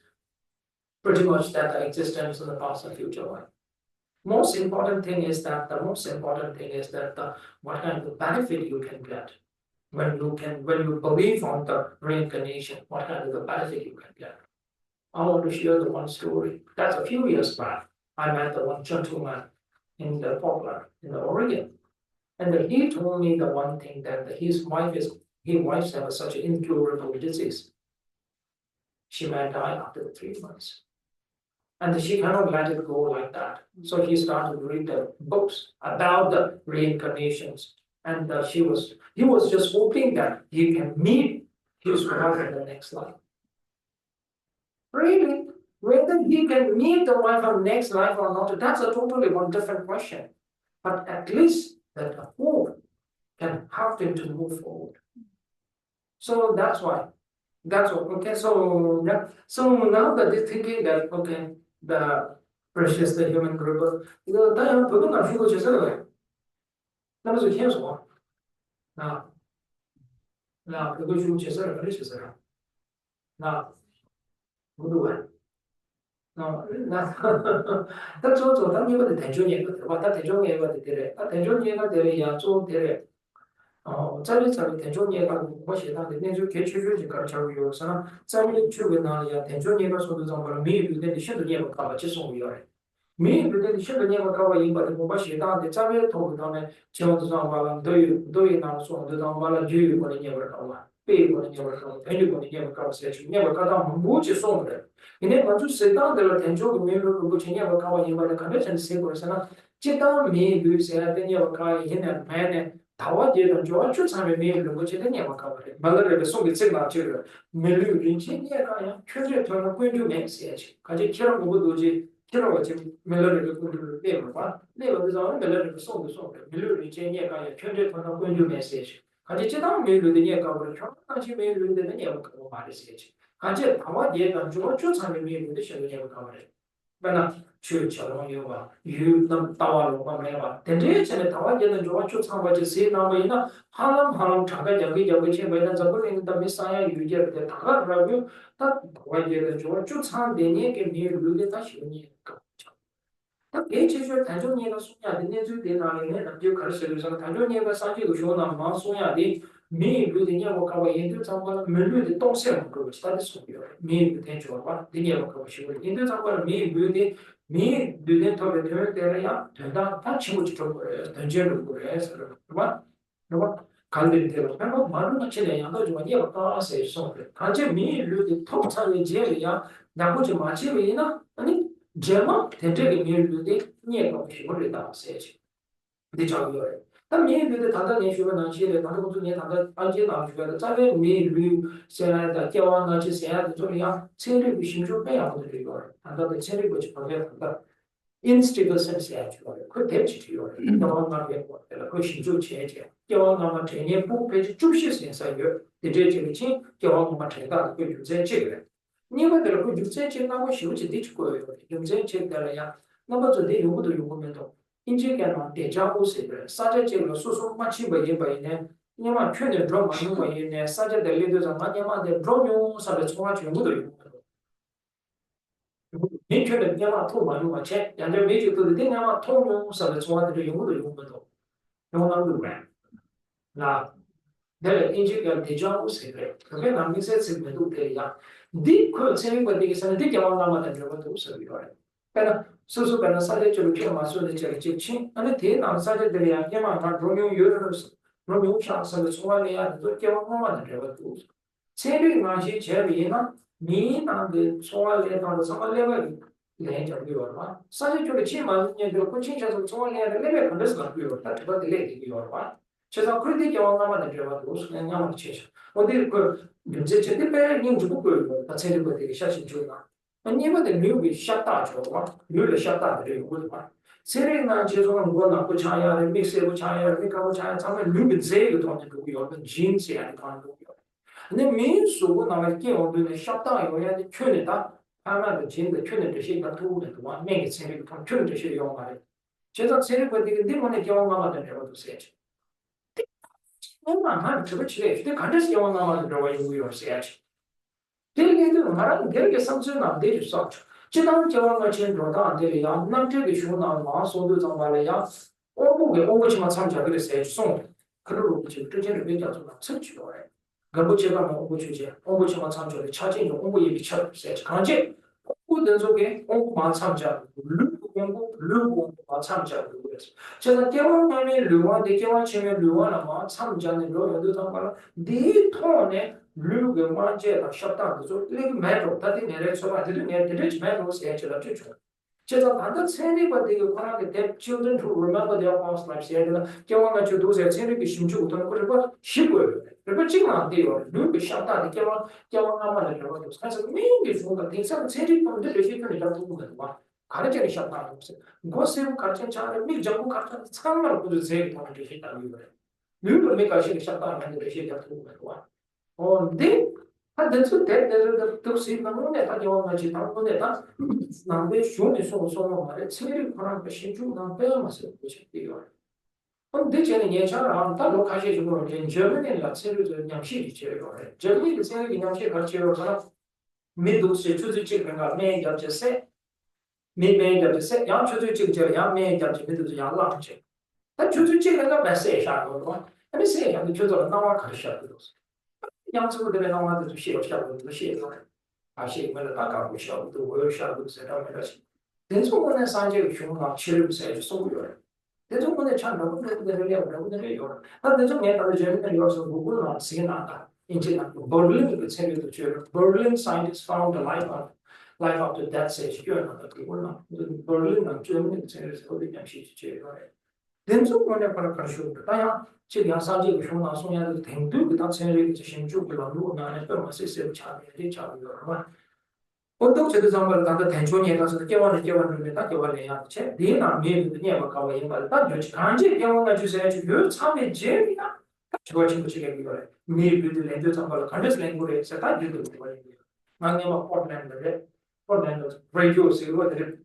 pretty much that the existence of the past and future life. Most important thing is that what kind of benefit you can get when you believe on the reincarnation, what kind of the benefit you can get. I want to share the one story. That's a few years back. I met the one gentleman in the Portland, in the Oregon. And he told me the one thing that his wife have such an incurable disease. She might die after 3 months. And she cannot let it go like that. So he started to read the books about the reincarnations. And he was just hoping that he can meet his wife in the next life. Really? Whether he can meet the wife in the next life or not, that's a totally one different question. But at least that hope can help him to move forward. So that's why. That's what. Okay. So yeah. So now that they're thinking that the precious the human group,大家不用搞虚构角色了，那么是天说啊，那不会虚构角色了，没角色了，那不对吧？那做当年个的田中年个，哇，他田中年个的对嘞，田中年个的呀做对嘞。在田中年个我写他的那就给去搞教育是吧？在去跟那里呀，田中年个说的这种没有那里现在年个搞了接受不了嘞。me the sugar never cover in but the Mobashi down the Tavi told on a Children do you now so the Dambala Jew when you never cover. Pay when you never cover, anybody never covers that you never cut down much is on there. You never to sit down there and enjoy the mirror which you never cover in by the condition, say person. Chita me, you say, then you have a car in a man. Tawa did and George should have made which you never covered. Mother the song is signal children. Milu Rinchi, yeah, treasure turn up when you make such. Kaji Kira kilo 지금 멜로디를 부르는 때 봐. 내가 그래서 멜로디를 송 멜로디 제니가 현재 통한 권유 메시지. 같이 지당 멜로디에 가고 평상시 멜로디는 얘가 그거 말했지. 같이 나와 얘가 좀 추천을 멜로디 시험에 가고 그래. 그러나 주처럼 요가 유남 따와로 가면 근데 전에 다와 얘는 좀 추천 가지 세 나머지나 하람 자가 저기 제가 저걸 있는데 미사야 유지할 때 다가라고 딱 다와 얘는 좀 추천 되니 게 멜로디 다시 오니 그 제주 단종이가 소냐 내주 대나리네 남주 가르쳐서 단종이가 사지도 쇼나 마소야디 미 루디냐 뭐가와 인도 장관 멜루디 동생 그거 스타트 소요 미 대조와 디냐 뭐가 쉬고 인도 장관 미 루디 토베 되야 된다 다 치고 좀 던져로 그래서 봐 간들이 되고 그거 말은 치네 양도 좀 이해 못 세서 간제 미 루디 통상이 제야 나고지 마치위나 아니 제마 대대게 밀르데 니에가 쉬고를 다 세지. 근데 저기요. 다 밀르데 다다 내쉬고 나시에 다다 것도 내 다다 안제 나주가 자베 밀르 세야다 겨와나 지세야다 소리야 체를 비심조 빼야 하거든요. 이거. 다다의 체를 거치 방에 한다. 인스티튜션 세야죠. 그 대치요. 너무나 배워. 그 신조 체제. 겨와나 제네 부페지 줍시 센서요. 대제적인 겨와나 제가 그 유제 체계. 니가들 그 유제 체계하고 쉬우지 뒤치고요. 유제 체계라야 나머지 요구도 요구면도 인지게나 대자고 세들 사제제로 소소 마치 버예버네 니마 최대 드럼 많은 거예요. 사제들 리더자 많이마데 드럼요 사베 총아 전부도 요구도 민초는 니마 토 많은 거 체. 양들 메이저도 니마 통요 사베 총아들 요구도 요구도 요구도 그래. 나 내가 인지가 대자고 세들 그게 남미세 세들도 돼야 그 생각보다 되게 경험하면 되는 것도 없어요. 그러니까 소소가 사례적으로 키워마서는 제가 지친 아니 대남 사례들이 야게만 다 로미오 요르스 로미오 샤스를 소화해야 또 경험하면 되는 것도 없어요. 세력이 맛이 제비나 미나데 소화해야 상관레벨이 내적이 얼마 사례적으로 치만 얘들 코칭셔서 소화해야 레벨 컨데스 갖고요. 다 그것들 얘기 얼마 제가 그렇게 경험하면 되는 것도 없어요. 그냥 치셔 어디 그 문제 제대로 인지 보고 다 체력을 되게 샤신 주나 아니면 뮤비 샷다죠 뮤비 샷다를 요구도 봐 세례나 제조는 뭐나 그 차야를 믹스하고 차야를 믹하고 차야 참을 뮤비 제일 돈을 두고 요는 진짜 안 가는 거고요 근데 민수고 나갈게 오늘 샷다 이거야 큐네다 하나도 진짜 큐네 대신에 도움을 도와 매게 세례를 통 큐네 대신 용하래 제가 세례가 되게 때문에 경험하면 되는 것도 세지 한 저거 치래 근데 간데스 경험하면 들어가 있고요 세지 되게도 말하는 되게 상처는 안 되죠. 지난 경험을 진로도 안 되려 남들이 주나 마소도 정말이야. 오고치만 참자 그랬어요. 송 그리고 지금 뜻을 외자도 설치로 해. 그거제가 오고 주제. 오고치만 참자를 차진 오고 얘기 처럼 강제 오고든 속에 오고만 참자. 르고 참자 그랬어. 제가 경험하면 르와데 경험치면 르와나 참자는 로여도 정말 네 톤에 르그 만제가 샷다도 르그 매로 다디 내려서 아들 내들지 매로 세처럼 주죠. 제가 반드 세리가 되게 관하게 대 children to remember their past lives 예를 경험을 주도 제 세리가 심주부터 그리고 쉬고요. 그리고 지금 안 돼요. 르그 샷다도 경험하면 되는 거죠. 그래서 매일 좋은 대상 세리 분들 레시피를 잡고 보면 봐. 가르쳐를 샷다 없어요. 고세로 가르쳐 차를 미 정부 가르쳐 참말 보도 세리 보는 게 있다는 거예요. 르그 메가 시 샷다 하는 게 레시피 잡고 보면 봐. 네? 한대서 대대를 뜻이 나오네 다 영화지 나오네 다 남의 쇼에 소소로 말에 체리 그런 거 신주 나 빼면서 보시게요. 근데 저는 예전에 다 로카시 주고 이제 저번에 체리를 그냥 시리즈로 해. 저기 생각이 그냥 시 같이로 하나 미도스 주주직 그런가 매겨 주세. 매겨 주세. 양 주주직 저양 매겨 주 미도스 양랑지. 다 주주직 그런가 메시지 하고 메시지 하고 주도를 나와 가르쳐 주었어. 양쪽으로 나와도 시험시하고 시험을 다시 이걸 나가고 시험도 월시하고 세라면서 대중문의 사이즈의 규모가 치를 세주 소유를 대중문의 참 너무 내려요. 나 대중에 따라 제일 요소 부분은 시기나다. 인지나 Berlin 그 세계도 줄 Berlin scientists found a life after death stage 표현하다 그거나 Berlin은 Germany 세계에서 어디 잠시 제거해. 대중문의 para consumer. 다야 지금 사이즈 규모가 소냐도 댕도 그다 세계의 신주 그런도 나는 또 맛이 세 차별이 차별이야. Untuk cerita zaman tanda tension ni kan sudah kewan ni tak kewan ni yang cek dia nak mil ni apa kau yang baru tak jadi kanji kewan kan juga juga sampai je ni kan coba cuba cek lagi boleh mil itu lagi sampai kandas lagi boleh saya tak juga boleh mana yang Portland radio sih luar dari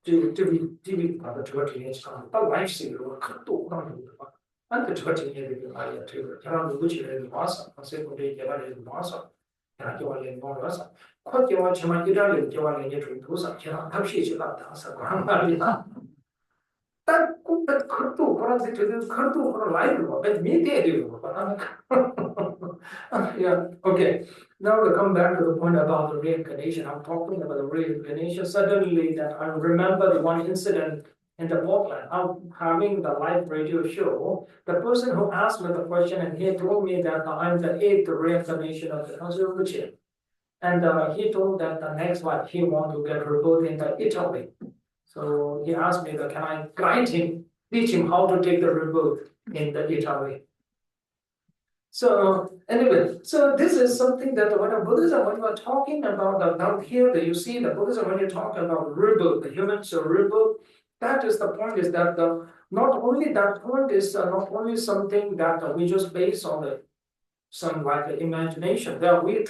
TV pada coba cek ni sekarang tak live sih luar kertu orang itu apa nanti coba cek ni lagi ayat tu jangan lupa cek lagi masa masih boleh jalan lagi masa jangan kewan lagi masa Qualche ci mancherebbe che vuole dietro tu sa che non capisci la tassa quando that khurtu for the khurtu for life but me they do yeah okay now to come back to the point about the reincarnation I'm talking about the reincarnation suddenly that I remember the one incident in the Portland I'm having the live radio show the person who asked me the question and he told me that I'm the eighth reincarnation of the conservative. And he told that the next one he want to get rebirth in the Italy. So he asked me that can I guide him, teach him how to take the rebirth in the Italy. So anyway, so this is something that when Buddhism, when you are talking about now here that you see the Buddhism when you talk about rebirth, the human soul rebirth, that is the point is that not only that point is not only something that we just base on the some like imagination. There we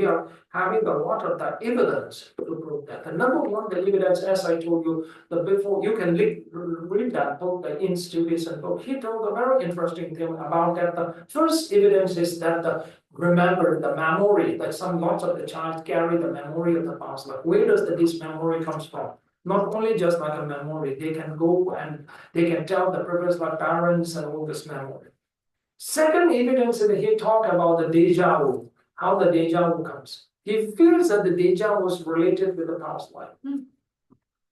are having a lot of that evidence to prove that. The number one, the evidence, as I told you, the before you can read that book, the Institution book. He told a very interesting thing about that. The first evidence is that remember the memory that some lots of the child carry the memory of the past. Like where does this memory comes from? Not only just like a memory, they can go and they can tell the previous like parents and all this memory. Second evidence is he talk about the deja vu, how the deja vu comes. He feels that the deja vu is related with the past life.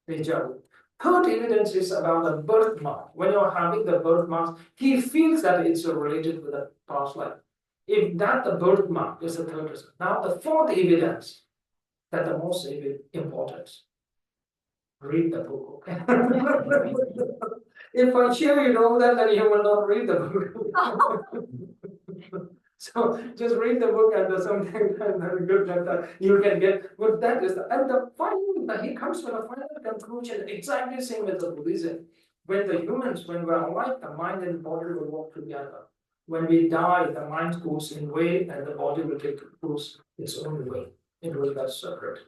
Deja vu. Third evidence is about the birthmark. When you're having the birthmark, he feels that it's related with the past life. If that the birthmark is the third reason. Now the fourth evidence, that the most important. Read the book, okay? If I share you know that, then you will not read the book. So just read the book and something good like that you can get. But that is and the final he comes with a final conclusion exactly same as the Buddhism. When the humans, when we're alive, the mind and the body will work together. When we die, the mind goes in way and the body will take its own way. It will get separate.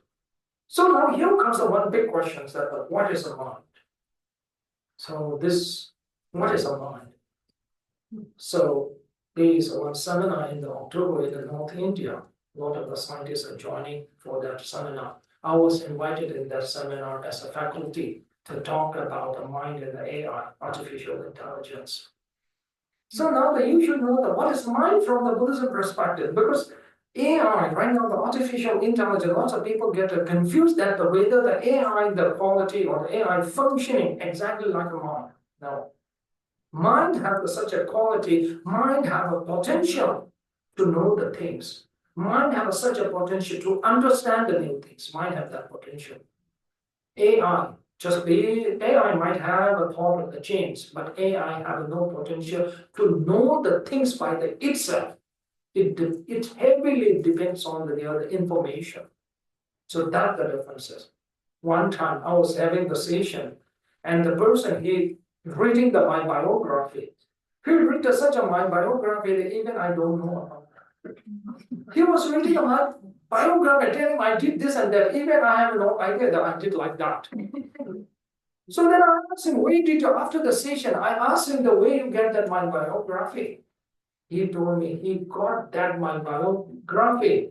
So now here comes the one big question that what is a mind? So what is a mind? So there is one seminar in the October in the North India. A lot of the scientists are joining for that seminar. I was invited in that seminar as a faculty to talk about the mind and the AI, artificial intelligence. So now that you should know that what is mind from the Buddhism perspective, because AI, right now, the artificial intelligence, lots of people get confused that whether the AI, the quality or the AI functioning exactly like a mind. No. Mind has such a quality, mind have a potential to know the things. Mind have such a potential to understand the new things. Mind have that potential. AI, just AI might have a thought of the change, but AI have no potential to know the things by itself. It heavily depends on the other information. So that's the differences. One time I was having the session and the person he reading my biography. He read such my biography that even I don't know about that. He was reading my biography telling I did this and that. Even I have no idea that I did like that. So then I asked him, where did you, after the session, I asked him the way you get that my biography. He told me he got that my biography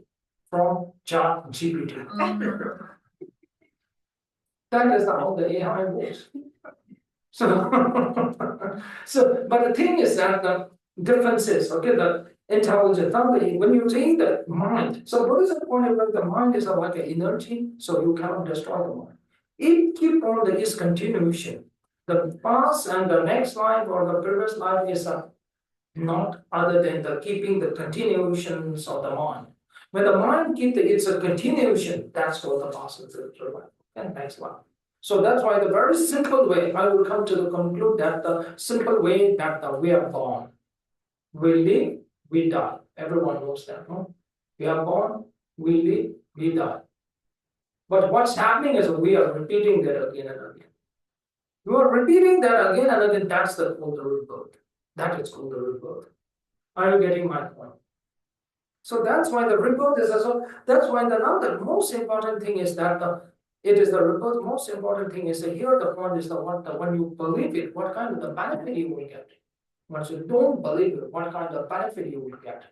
from ChatGPT. That is how the AI works. So, but the thing is that the difference is, okay, the intelligence, when you take the mind, so what is the point of the mind is like an energy, so you cannot destroy the mind. It keep on is continuation. The past and the next life or the previous life is not other than the keeping the continuations of the mind. When the mind keeps it's a continuation, that's what the past and future life and next life. So that's why the very simple way, I will come to the conclude that the simple way that we are born, we live, we die. Everyone knows that, no? We are born, we live, we die. But what's happening is we are repeating that again and again. You are repeating that again and again. That's the called the rebirth. That is called the rebirth. Are you getting my point? So that's why the rebirth is also. That's why now the most important thing is that it is the rebirth. Most important thing is that here the point is when you believe it, what kind of the benefit you will get. Once you don't believe it, what kind of benefit you will get.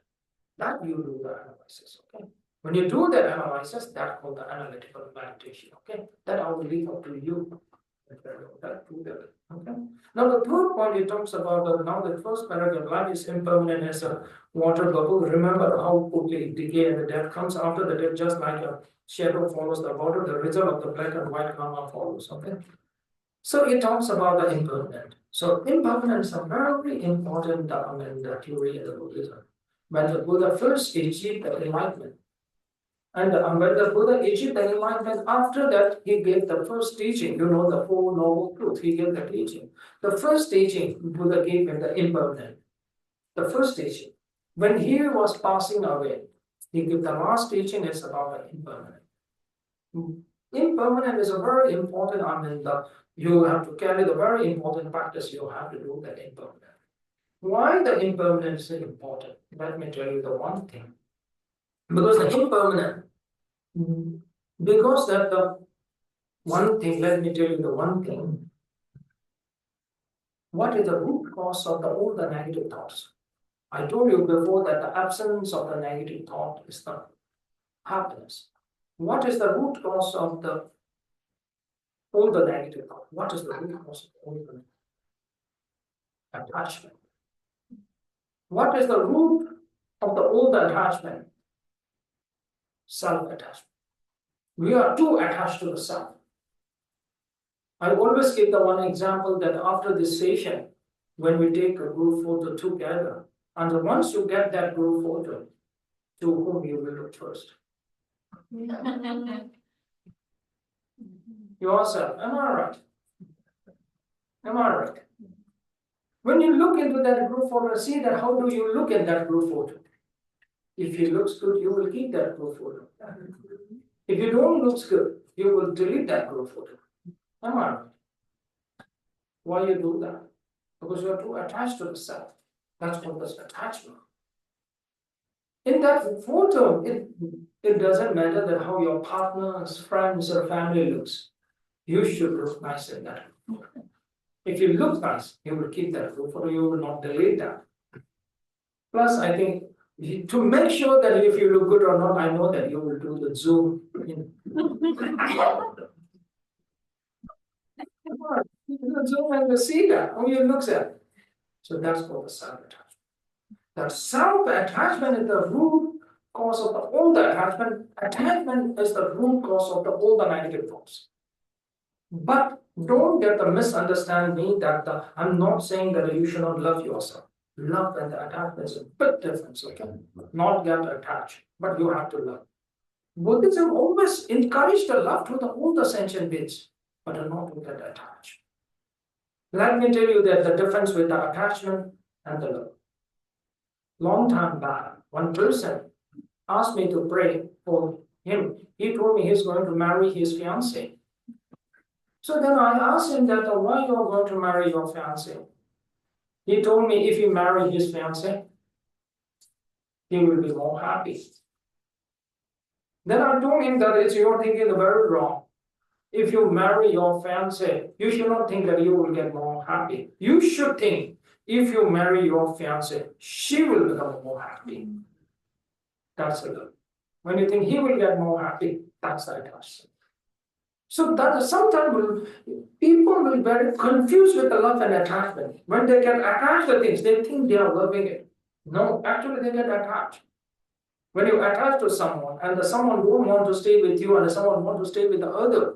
That you do the analysis. Okay. When you do the analysis, that's called the analytical meditation. Okay. That I will leave up to you. Okay. Now the third point it talks about now the first paragraph, life is impermanent as a water bubble. Remember how quickly decay and the death comes after the death, just like a shadow follows the water, the result of the black and white karma follows. Okay. So it talks about the impermanent. So impermanent is a very important the theory in the Buddhism. When the Buddha first achieved the enlightenment, and when the Buddha achieved the enlightenment, after that, he gave the first teaching, the Four Noble Truths. He gave the teaching. The first teaching Buddha gave him the impermanent. The first teaching. When he was passing away, he gave the last teaching, it's about the impermanent. Impermanent is a very important, you have to carry the very important practice you have to do the impermanent. Why the impermanent is important? Let me tell you the one thing. Because the impermanent, because that the one thing, let me tell you the one thing. What is the root cause of all the negative thoughts? I told you before that the absence of the negative thought is the happiness. What is the root cause of all the negative thought? What is the root cause of all the attachment? What is the root of all the attachment? Self-attachment. We are too attached to the self. I always give the one example that after this session, when we take a group photo together, and once you get that group photo, to whom you will look first? Yourself. Am I right? Am I right? When you look into that group photo, see that how do you look at that group photo? If it looks good, you will keep that group photo. If you don't look good, you will delete that group photo. Am I right? Why you do that? Because you are too attached to the self. That's what is attachment. In that photo, it doesn't matter that how your partners, friends, or family looks. You should look nice in that. If you look nice, you will keep that group photo. You will not delete that. Plus, I think to make sure that if you look good or not, I know that you will do the zoom. Zoom and you see that how you look at it. So that's called the self-attachment. That self-attachment is the root cause of all the attachment. Attachment is the root cause of all the negative thoughts. But don't get the misunderstand me that I'm not saying that you should not love yourself. Love and the attachment is a big difference, okay? Not get attached, but you have to love. Buddhism always encouraged the love to all the sentient beings, but not to get attached. Let me tell you that the difference with the attachment and the love. Long time back, one person asked me to pray for him. He told me he's going to marry his fiancée. So then I asked him that why you're going to marry your fiancée. He told me if you marry his fiancée, he will be more happy. Then I told him that you're thinking very wrong. If you marry your fiancée, you should not think that you will get more happy. You should think if you marry your fiancée, she will become more happy. That's the love. When you think he will get more happy, that's the attachment. So that sometimes people will be very confused with the love and attachment. When they get attached to things, they think they are loving it. No, actually they get attached. When you attach to someone and someone don't want to stay with you and someone want to stay with the other,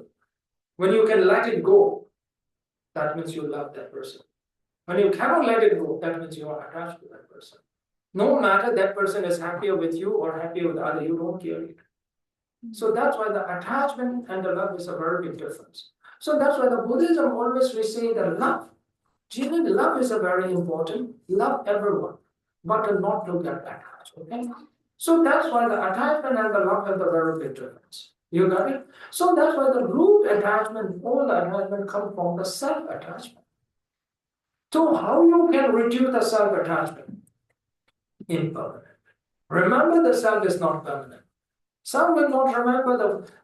When you can let it go, that means you love that person. When you cannot let it go, that means you are attached to that person. No matter that person is happier with you or happier with other, you don't care it. So that's why the attachment and the love is a very big difference. So that's why the Buddhism always we say that love, genuine love is a very important. Love everyone, but not to get attached. Okay. So that's why the attachment and the love have a very big difference. You got it? So that's why the root attachment, all the attachment come from the self-attachment. So how you can reduce the self-attachment? Impermanent. Remember the self is not permanent. Some will not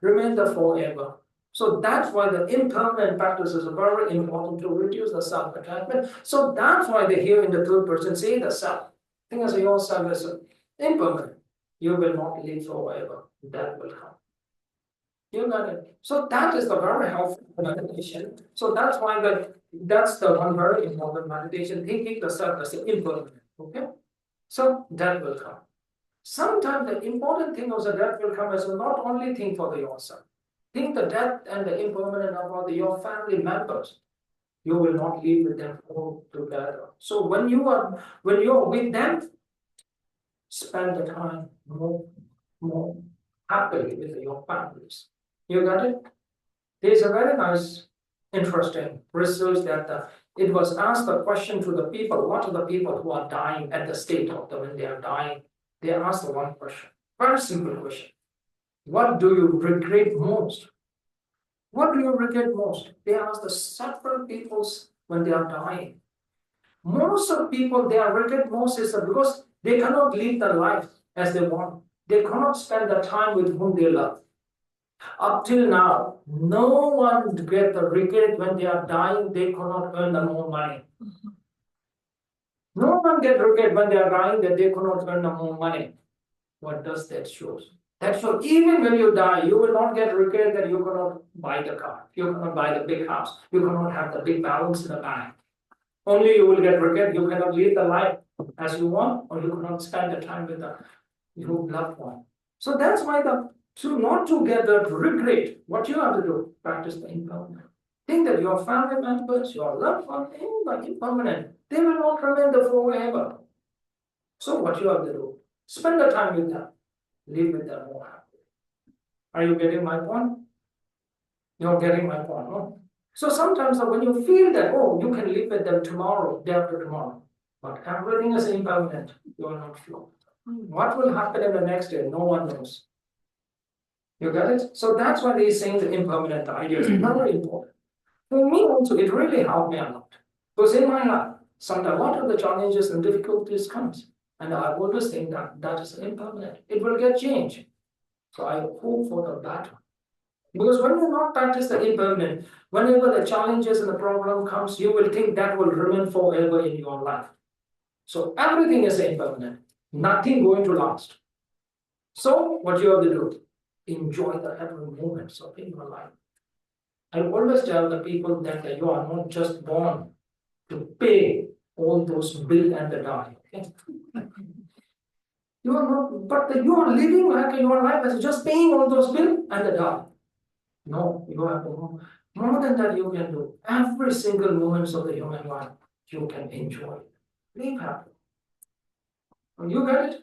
remain the forever. So that's why the impermanent practices are very important to reduce the self-attachment. So that's why they here in the third person say the self. Think as your self is impermanent. You will not live forever. That will come. You got it. So that is the very helpful meditation. So that's why that's the one very important meditation. Thinking the self as impermanent. Okay. So that will come. Sometimes the important thing of the death will come as not only think for yourself. Think the death and the impermanent about your family members. You will not live with them all together. So when you're with them, spend the time more happily with your families. You got it? There's a very nice, interesting research that it was asked a question to the people. What are the people who are dying at the state of them when they are dying? They asked the one question, very simple question. What do you regret most? What do you regret most? They asked the several peoples when they are dying. Most of people they are regret most is because they cannot live their life as they want. They cannot spend the time with whom they love. Up till now, no one get the regret when they are dying. They cannot earn the more money. No one get regret when they are dying that they cannot earn the more money. What does that show? That shows even when you die, you will not get regret that you cannot buy the car, you cannot buy the big house, you cannot have the big balance in the bank. Only you will get regret you cannot live the life as you want, or you cannot spend the time with your loved one. So that's why not to get the regret, what you have to do, practice the impermanent. Think that your family members, your loved one, are impermanent. They will not remain there forever. So what you have to do, spend the time with them, live with them more happily. Are you getting my point? You're getting my point, no? So sometimes when you feel that, oh, you can live with them tomorrow, day after tomorrow, but everything is impermanent, you are not sure. What will happen in the next day? No one knows. You got it? So that's why they're saying the impermanent idea is very important. For me also, it really helped me a lot. Because in my life, sometimes a lot of the challenges and difficulties comes. And I always think that is impermanent. It will get changed. So I hope for the better. Because when you not practice the impermanent, whenever the challenges and the problem comes, you will think that will remain forever in your life. So everything is impermanent. Nothing going to last. So what you have to do? Enjoy the every moments of in your life. I always tell the people that you are not just born to pay all those bills and the die. Okay? You are not, but you are living like your life as just paying all those bills and the die. No, you have to know. More than that, you can do. Every single moments of the human life, you can enjoy. Live happy. You get it?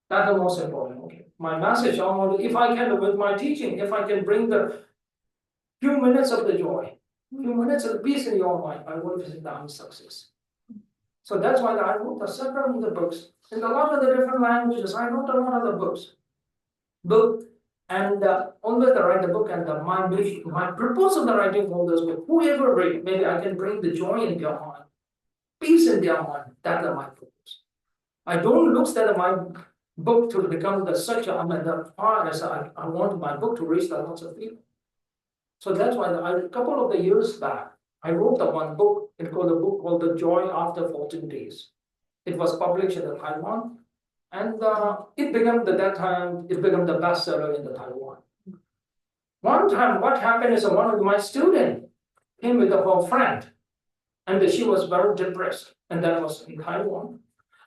That's the most important. Okay. My message, I want to, if I can, with my teaching, if I can bring the few minutes of the joy, few minutes of the peace in your mind, I will visit the success. So that's why I wrote several of the books. In a lot of the different languages, I wrote a lot of the books. And always I write the book, and my purpose of the writing all those books, whoever read, maybe I can bring the joy in their mind, peace in their mind. That's my purpose. I don't look at my book to become such the far as I want my book to reach the lots of people. So that's why a couple of the years back, I wrote the one book. It called a book called The Joy After 14 Days. It was published in Taiwan. And it became the bestseller in Taiwan. One time, what happened is one of my students came with her friend, and she was very depressed, and that was in Taiwan.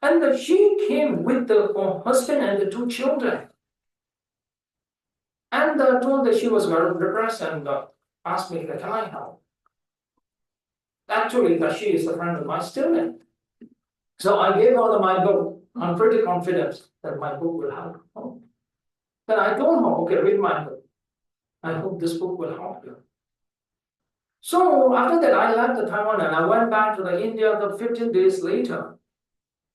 And she came with her husband and the two children, and told that she was very depressed, and asked me, can I help? Actually, that she is a friend of my student. So I gave her my book. I'm pretty confident that my book will help her. Then I told her, okay, read my book. I hope this book will help you. So after that, I left the Taiwan and I went back to the India. The 15 days later,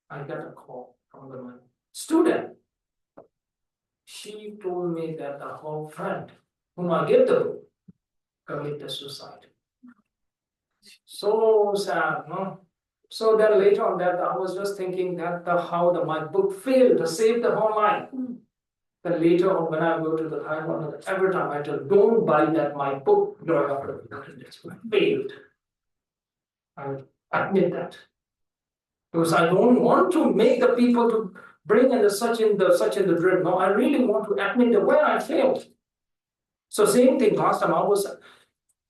I got a call from my student. She told me that her friend, whom I gave the book, committed suicide. So sad, no? So then later on that, I was just thinking that how my book failed to save the whole life. Then later on, when I go to the Taiwan, every time I tell, don't buy that my book, it's failed. I admit that. Because I don't want to make the people to bring in such in the dream. No, I really want to admit that where I failed. So same thing, last time I was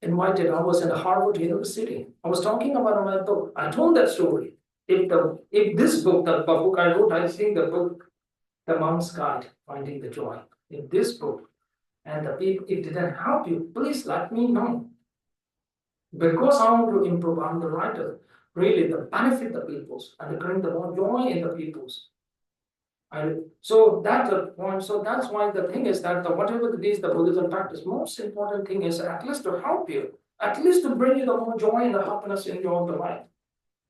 invited, I was in Harvard University. I was talking about my book. I told that story. If this book, the book I wrote, I think the book, The Monk's Guide, Finding the Joy. If this book and the people, it didn't help you, please let me know. Because I want to improve, I'm the writer, really the benefit the peoples and to bring the more joy in the peoples. So that's the point. So that's why the thing is that whatever it is the Buddhism practice, most important thing is at least to help you, at least to bring you the more joy and the happiness in your life.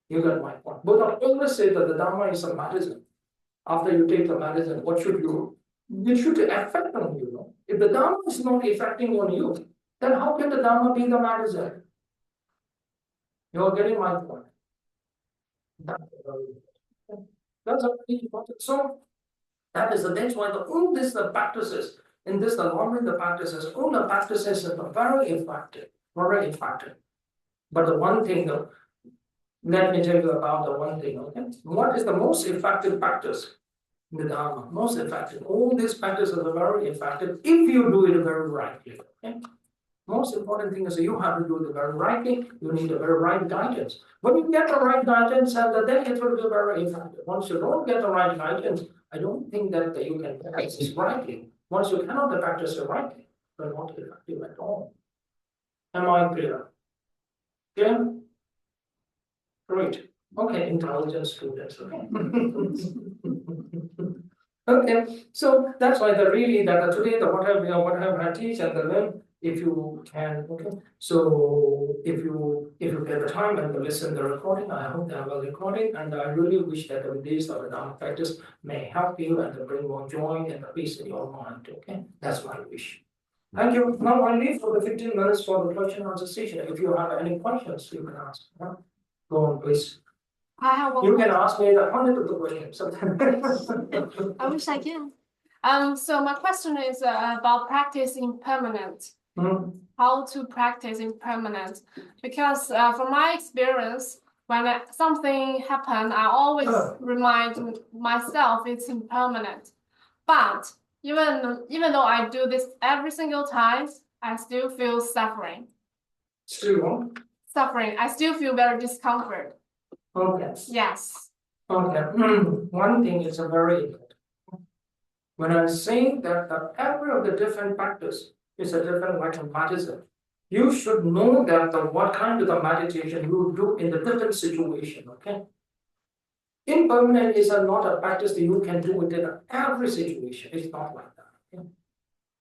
You got my point. Buddha always say that the Dharma is a medicine. After you take the medicine, what should you do? It should affect on you. No? If the Dharma is not affecting on you, then how can the Dharma be the medicine? You are getting my point. That's a very important. So that's why all this the practices in this the Lamrim the practices, all the practices are very effective, very effective. But the one thing though, let me tell you about the one thing, okay? What is the most effective practice in the Dharma? Most effective. All these practices are very effective if you do it very rightly. Okay? Most important thing is you have to do it very rightly. You need a very right guidance. When you get the right guidance, and then it will be very effective. Once you don't get the right guidance, I don't think that you can practice rightly. Once you cannot practice it rightly, you're not effective at all. Am I clear? Clear? Great. Okay, intelligent students. Okay. Okay, so that's why today whatever I teach and the learn, if you can, okay. So if you get the time and listen to the recording, I hope they have a recording, and I really wish that the days of the Dharma practice may help you and to bring more joy and peace in your mind. Okay, that's my wish. Thank you. Now I leave for the 15 minutes for the question and answer session. If you have any questions, you can ask. Huh? Go on, please. I have one. You can ask me the 100 of the questions. I wish I can. So my question is about practice impermanent. How to practice impermanent? Because from my experience, when something happens, I always remind myself it's impermanent. But even though I do this every single time, I still feel suffering. Still what? Suffering. I still feel very discomfort. Okay. Yes. Okay. One thing is very important. When I'm saying that every of the different practice is a different like of medicine, you should know that what kind of the meditation you do in the different situation. Okay. Impermanent is not a practice that you can do within every situation. It's not like that. Okay?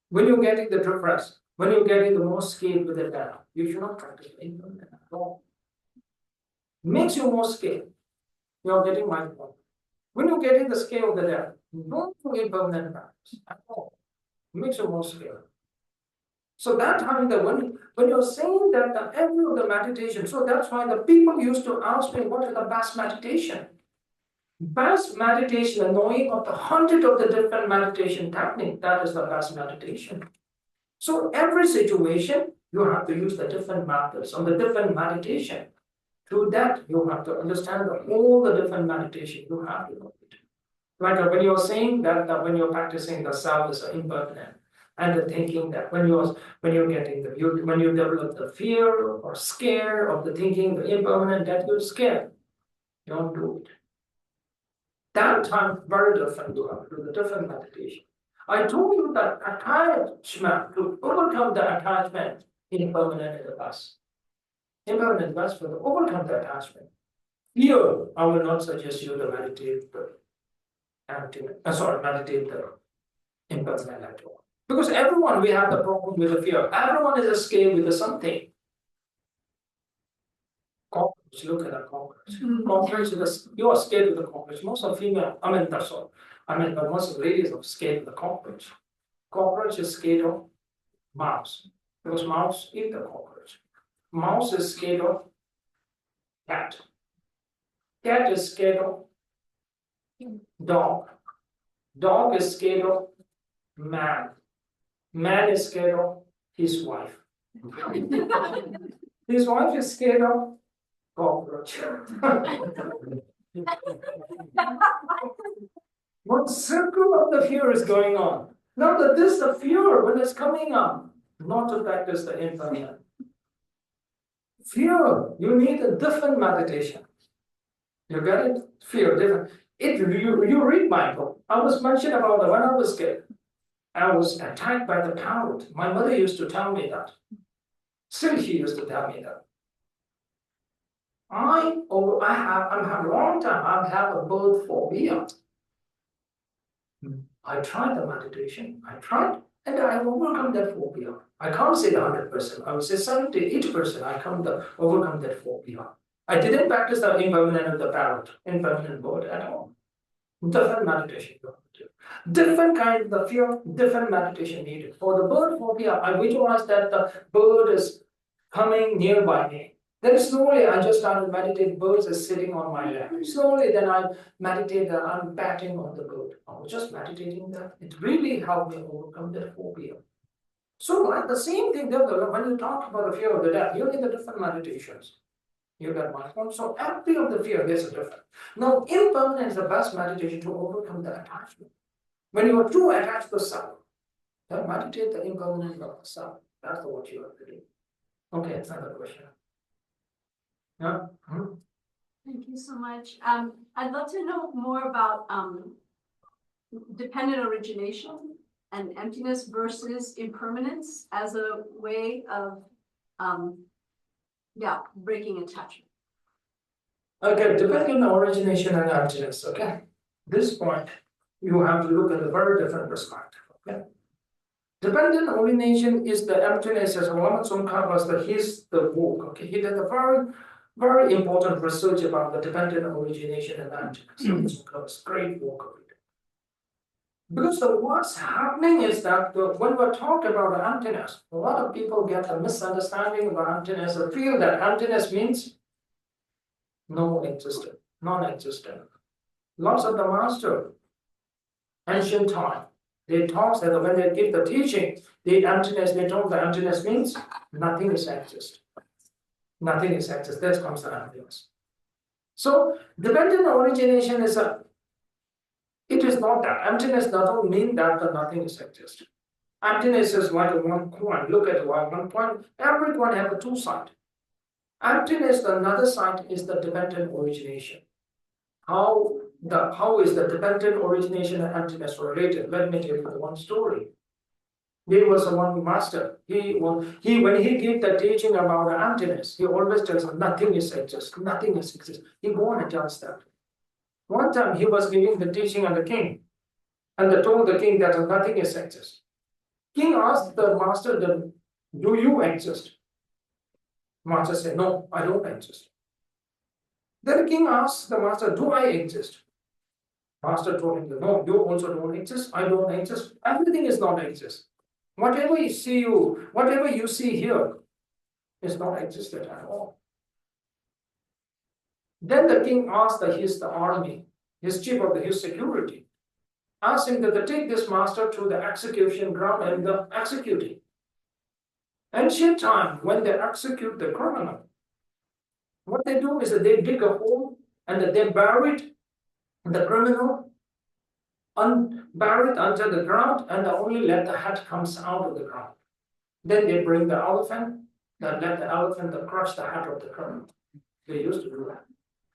When you're getting the depressed, when you're getting the more scared with the death, you should not practice impermanent at all. Makes you more scared. You're getting my point. When you're getting the scale of the death, don't do impermanent practice at all. Makes you more scared. So that time that when you're saying that the every of the meditation, so that's why the people used to ask me what is the best meditation. Best meditation, and knowing of the 100 of the different meditation technique, that is the best meditation. So every situation, you have to use the different methods on the different meditation. Through that, you have to understand all the different meditation you have to know it. Like when you're saying that when you're practicing the self is impermanent, and the thinking that when you develop the fear or scare of the thinking, the impermanent, that you're scared, don't do it. That time very different. You have to do the different meditation. I told you that attachment, to overcome the attachment, Impermanent is the best. Impermanent is best for the overcome the attachment. Fear, I will not suggest you to meditate the meditate the impermanent at all. Because everyone, we have the problem with the fear. Everyone is scared with the something. Cockroach, look at the cockroach. Cockroach is you are scared with the cockroach. Most of female, but most of ladies are scared with the cockroach. Cockroach is scared of mouse because mouse eat the cockroach. Mouse is scared of cat. Cat is scared of dog. Dog is scared of man. Man is scared of his wife. His wife is scared of cockroach. What circle of the fear is going on? Now that this the fear when it's coming up, not to practice the impermanent. Fear, you need a different meditation. You get it? Fear, different. You read my book. I was mentioned about when I was kid. I was attacked by the parrot. My mother used to tell me that. Still, she used to tell me that. I have a long time. I have a bird phobia. I tried the meditation. And I overcome that phobia. I can't say the 100%. I would say 70-80%. I overcome that phobia. I didn't practice the impermanent of the parrot, impermanent bird at all. Different meditation. Different kind of the fear, different meditation needed. For the bird phobia, I visualized that the bird is coming nearby me. Then slowly I just started meditating, birds are sitting on my lap. Slowly then I meditate that I'm batting on the bird. I was just meditating that. It really helped me overcome that phobia. So like the same thing, when you talk about the fear of the death, you need the different meditations. You get my point? So every of the fear, there's a different. Now, impermanence is the best meditation to overcome the attachment. When you are too attached to self, then meditate the impermanence of the self. That's what you have to do. Okay, it's another question. Yeah. Thank you so much. I'd love to know more about dependent origination and emptiness versus impermanence as a way of breaking attachment. Okay, dependent origination and emptiness. Okay, this point you have to look at a very different perspective. Okay, dependent origination is the emptiness as Lamrim was the work. Okay, he did a very important research about the dependent origination and emptiness. It's great work of it. Because what's happening is that when we talk about emptiness, a lot of people get a misunderstanding about emptiness and feel that emptiness means no existent, non-existent. Lots of the master, ancient time, they talk that when they give the teaching, the emptiness, they told the emptiness means nothing is exist. Nothing is exist. That comes the emptiness. So dependent origination is it is not that. Emptiness doesn't mean that the nothing is exist. Emptiness is like a one coin. Look at one point. Every coin has a two sides. Emptiness, the another side is the dependent origination. How is the dependent origination and emptiness related? Let me tell you one story. There was one master. When he gave the teaching about the emptiness, he always tells us nothing is exist, nothing is exist. He go on and tells that. One time he was giving the teaching on the king, and they told the king that nothing is exist. King asked the master, do you exist? Master said, no, I don't exist. Then the king asked the master, do I exist? Master told him, no, you also don't exist, I don't exist, everything is not exist. Whatever you see here is not existed at all. Then the king asked his army, his chief of his security, asked him to take this master to the execution ground and execute him. Ancient time, when they execute the criminal, what they do is that they dig a hole and they bury the criminal, bury it under the ground, and only let the head comes out of the ground. Then they bring the elephant, let the elephant crush the head of the criminal. They used to do that.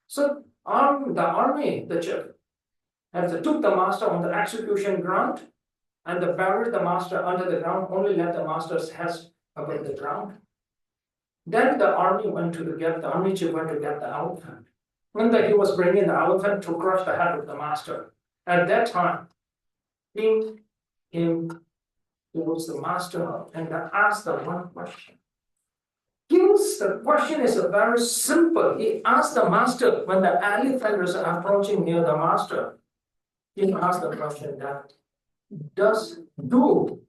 So the army, the chief, and they took the master on the execution ground and they buried the master under the ground, only let the master's head above the ground. Then the army went to get the army chief went to get the elephant. When he was bringing the elephant to crush the head of the master, at that time, king came towards the master and asked the one question. The question is very simple. He asked the master when the elephant was approaching near the master. He asked the question that do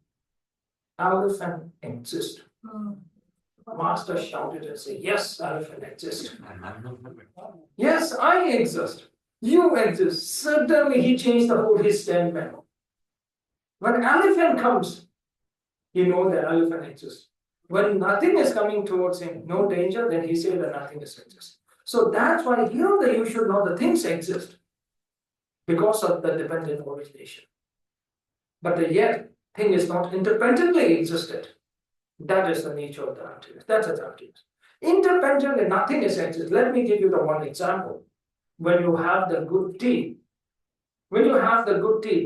elephant exist? The master shouted and said, yes, elephant exists. Yes, I exist. You exist. Suddenly he changed the whole his statement. When elephant comes, he knows that elephant exists. When nothing is coming towards him, no danger, then he says that nothing is exist. So that's why here that you should know the things exist because of the dependent origination. But yet, thing is not independently existed. That is the nature of the emptiness. That's its emptiness. Independently, nothing is exist. Let me give you the one example. When you have the good tea,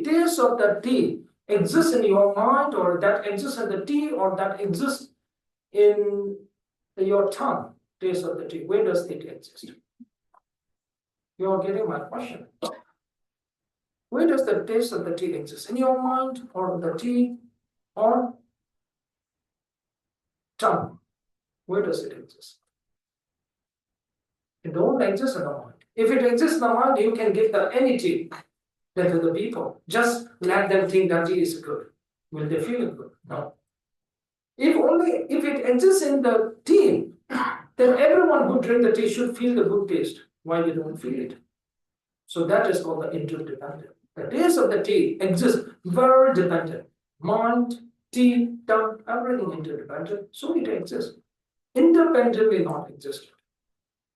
taste of the tea exists in your mind, or that exists in the tea, or that exists in your tongue, taste of the tea. Where does it exist? You are getting my question. Where does the taste of the tea exist? In your mind, or the tea, or tongue? Where does it exist? It don't exist in the mind. If it exists in the mind, you can give them any tea to the people. Just let them think that tea is good. Will they feel good? No. If it exists in the tea, then everyone who drink the tea should feel the good taste. Why they don't feel it? So that is called the interdependent. The taste of the tea exists very dependent. Mind, tea, tongue, everything interdependent. So it exists. Independently not existent.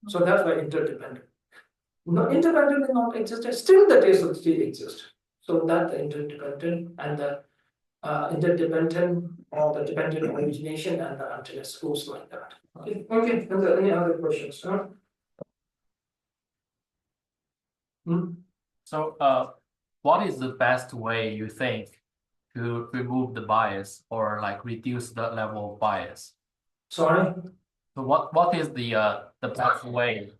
So that's why interdependent. No, independently not existent, still the taste of the tea exists. So that the interdependent and the interdependent or the dependent origination and the emptiness goes like that. Okay, okay. Are there any other questions? Huh? So, what is the best way you think to remove the bias or like reduce the level of bias? Sorry. So, what is the best way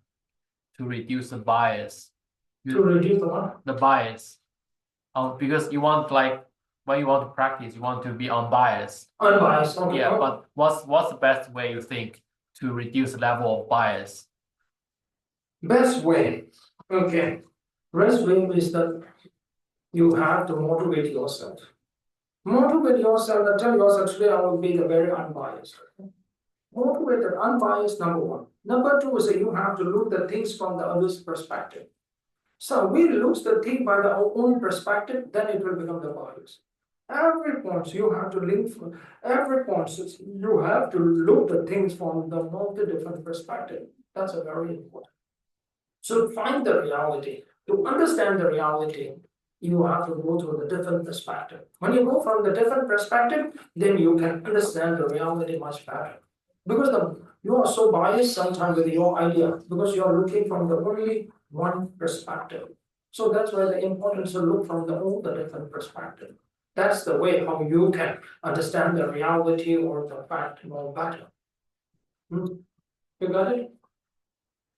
to reduce the bias? To reduce the what? The bias. Because you want like when you want to practice, you want to be unbiased. Unbiased. Okay. Yeah, but what's the best way you think to reduce the level of bias? Best way. Okay. Best way is that you have to motivate yourself. Motivate yourself and tell yourself today I will be the very unbiased. Motivated, unbiased, number one. Number two is that you have to look at things from the other's perspective. So we look the thing by our own perspective, then it will become the bias. Every point you have to link for every point you have to look at things from the multi different perspective. That's a very important. So find the reality. To understand the reality, you have to go to the different perspective. When you go from the different perspective, then you can understand the reality much better. Because you are so biased sometimes with your idea, because you are looking from the only one perspective. So that's why the importance to look from all the different perspective. That's the way how you can understand the reality or the fact more better. You got it?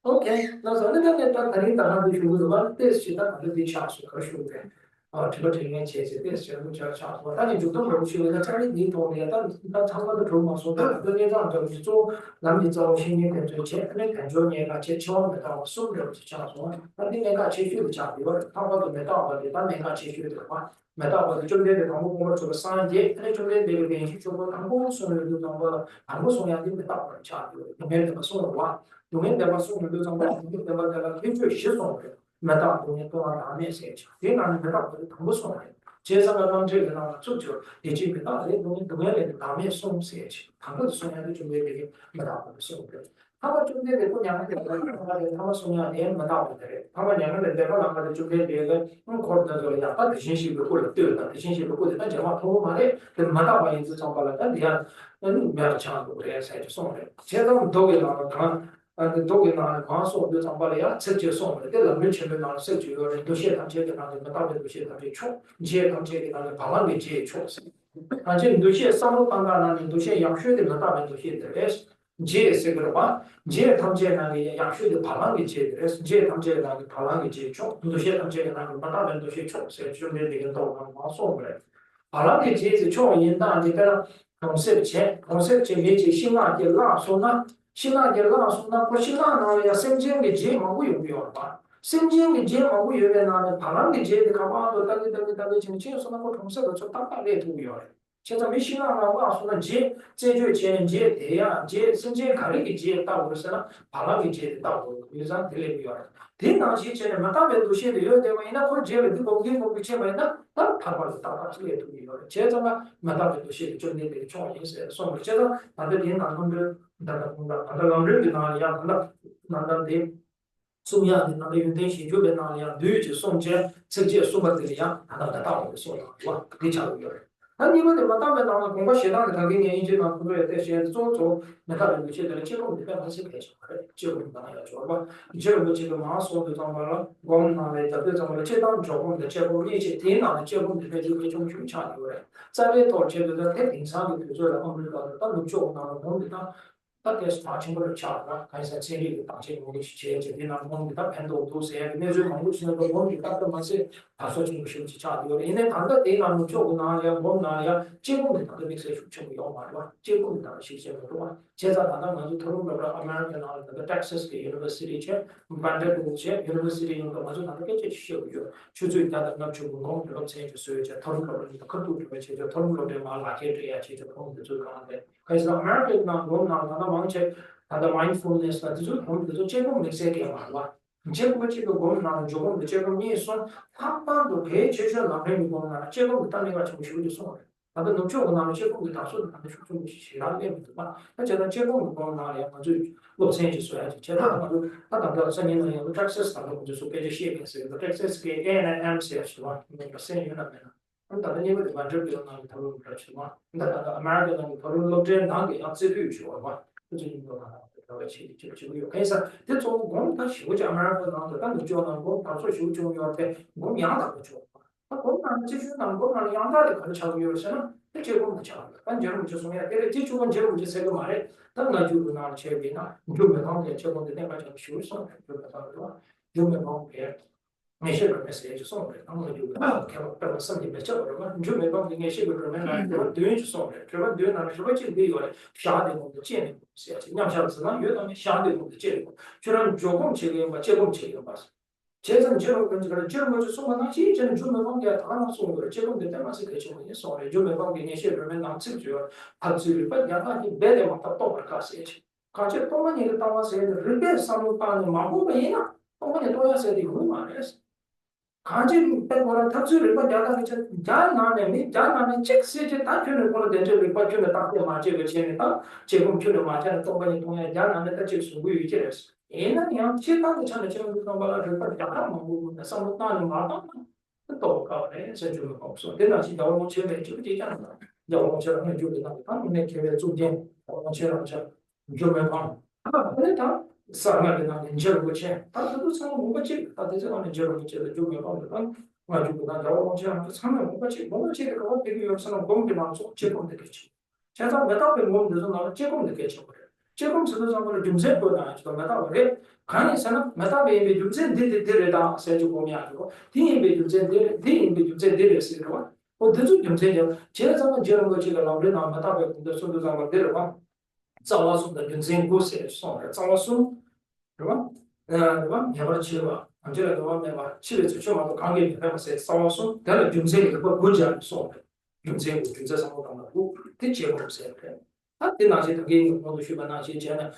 Okay, now the other thing that I need to do about this is that the chance to show them. To go to the chase this, which are chance. But I do don't show the very need to the other time of the room also. The year on the so, let me tell you, you can check and enjoy a check on the top so little chance one. I think I got check you the job. You are talking about the metal, but the I got check you the one. Metal, the children that come over to the sign, yet, and actually they will be in future. I'm also do number. I'm also having the top chart. You made the sort of one. You made the sort of do something. You never give you a shift on it. 메타 동의 또한 안에 세죠. 얘는 메타 동부 송해. 제사가 관계가 나와 좋죠. 이제 메타 동의 다음에 송 세죠. 방금 송해도 좀 되게 메타 송해. 하고 좀 되고 양한테 하고 송해 내 메타 되게. 하고 양한테 내가 나가서 좀 되게 코드도 약간 대신식으로 꼴뜨다. 대신식으로 꼴뜨다. 제가 보고 말에 그 메타 바이즈 정발하다. 내가 메타 차고 그래 세죠. 송해. 제가 도게 나가 도게 나는 과소도 정발이야. 책제 송해. 그 람림前面 나는 책제를 도시에 단체에 나는 메타에 도시에 단체 총 이제 단체에 나는 방안에 제 총. 단체 도시에 상호 방안하는 도시에 양수에 메타에 도시에 돼. 제 세그로바 제 탐제나게 약속의 바람이 제들에서 제 탐제나게 바람이 제죠 도시에 탐제나게 바다는 도시 총세 준비되게 또 마소 그래 바람이 제지 총인다 내가 concept 매지 신나게 라소나 신나게 라소나 그 신나나야 생진의 제 마고 요요바 생진의 제 마고 요요나는 바람이 제의 가봐도 다기 진짜서나 그 concept 좀 딱딱해 두고요现在没新浪了，我要说呢，这就接대야接甚至가리기接到我是呢，把那个接到我，有啥特别不要的。电脑机接呢，嘛，大边都写的有的话，那或者接了这个给我们接嘛，那他把它打这个都有的。接着嘛，嘛大边都写的就那个创意是，所以接着他的电脑中的他的Lamrim的哪里呀，那的。中央的那个云电信就跟那里呀，对就送接直接送到这里呀，他那个大我的送了，是吧？给加入有人。那你们怎么大本上公告写到的，他给你一句嘛，不对，这些做，那他们这个结果你看还是开始的，结果当然要做吧，结果这个马说的怎么了，我们拿来这怎么了，这当结果的结果，一些电脑的结果里面就可以中去查有人，在里头这个在太平上的比如说我们的，当你做那个东西他。大概是大清国的查了，还是这里的大清国的去这边那东西，他很多都是那时候韩国是那个东西，他根本是他说清楚是去查的，因为他的电脑做哪里，我哪里，结果他的那些全部要嘛，是吧？结果他是些多嘛，现在他那就投入了 American 那个 Texas 的 University 去，Vanderbilt 去 University 那个嘛就他那个去学的，去最大的那就公共的这就是就投入了那个课度里去就投入了的嘛，那些这样去就公的就干的。可是 American 那我们那往前，他的 mindfulness 那就是我们就是结果那些点嘛，是吧？结果这个我们那就我们的结果你说，他把都可以解决那边的我们那结果当那个程序就送了，他的能结果那结果他说的他的说其他的也不是吧？那觉得结果我们那里嘛就我之前就说呀，就他那就他当到3年了，有 Texas 那个就是给这些个是个 Texas 给 A&M 是是吧？那个3年那边。那当然，你们的完全不要拿投入不去嘛。那当然，American 那个投入落这哪个要自律去的话，这就应该拿到去就有。可以说，这种我们他修讲 American 那个，但是叫那我他说修重要的，我们养大不做。那我们这些那我们养大的可能差不多是呢，这结果不强了。但结果就说明，这结果就是个嘛嘞，但那就拿去给那，你就没方便结果的那个叫修上，就没法对吧？就没方便。那些个是就送的，他们就开把身体没叫了嘛，你就没办法那些个人呢，这个对就送的，这个对呢是不就没有了，下的我们建立是呀，两下子呢，越到下的我们建立，就让做工这个嘛，结工这个嘛，接着结果跟这个结果就送到那些，这就没方便，他那送的，结果的他妈是可以送的，送的就没方便那些人呢，这个他只有把两个你别的嘛，他多干些去，看这多么年的当嘛些的，日本上面办的马不没呢，多么年多少些的会嘛的。가진 거는 탑수를 뭐 내가 이제 자나네 자나네 책세제 단편을 보는 데를 받주는 딱게 맞게 되니까 지금 주는 맞아는 동반이 동에 자나네 같이 수고 유지했어. 얘는 그냥 시간도 전에 지금 그런 거를 그 약간 뭐 상관없는 거 또 가네 세주는 없어. 내가 진짜 너무 제일 되잖아. 너무 제일 하는 줄이 나니까 내 계획 중에 너무 제일 저 좀만 봐. 근데 다 상관이나 인제로 그치 다들 상관 못 받지 다들 상관 인제로 그치 좀 여러분 가지고 나 여러 번째 상관 못 받지 뭐 받지 그거 되게 여기서는 공기만 속 제공 되겠지 제가 메타베 몸 되서 나 제공 되겠지 그래 제공 쓰는 사람을 좀세 보다 저 메타베 강에서는 메타베 좀세 데데데다 세주 공이 아니고 디에베 좀세 디에베 좀세 데레스로 어 대주 좀세요 제가 저는 저런 거 제가 라브레 나 메타베 근데 손도 잡아 데려봐 造化素的人生故事送的造化素，是吧？对吧？你要吃吧，俺这个的话，吃的最起码都刚给你那个是造化素，但是人生这个国家送的，人生我觉得上我讲的，我的结果是的，他的那些他给我都去把那些钱呢，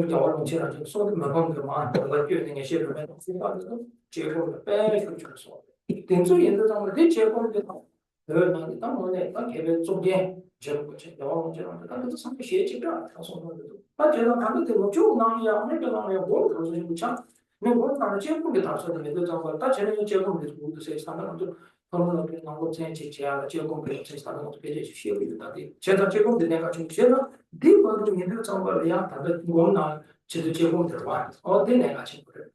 叫我弄起来就送的没帮助嘛，我觉得那些人们都知道这个结果的，白出去送的，顶住引导上面的结果的好，那你当然呢，那给了中间。제가 영어 문제라는데 나도 상당히 시행착오가 다소는데도 아 제가 방금 때문에 쭉 나오냐 아메리카 나오냐 뭐 그러서 지금 참 내가 뭐 나는 제품 게 다소는데 그 정도 다 제가 제품 게 모두 세 사람은 좀 그런 거 나고 제가 제품 게 세 사람은 어떻게 되지 시행이 제가 제품 내가 좀 제가 대부분 좀 있는 정보를 다들 뭐나 제품 들어와 어디 내가 지금 그래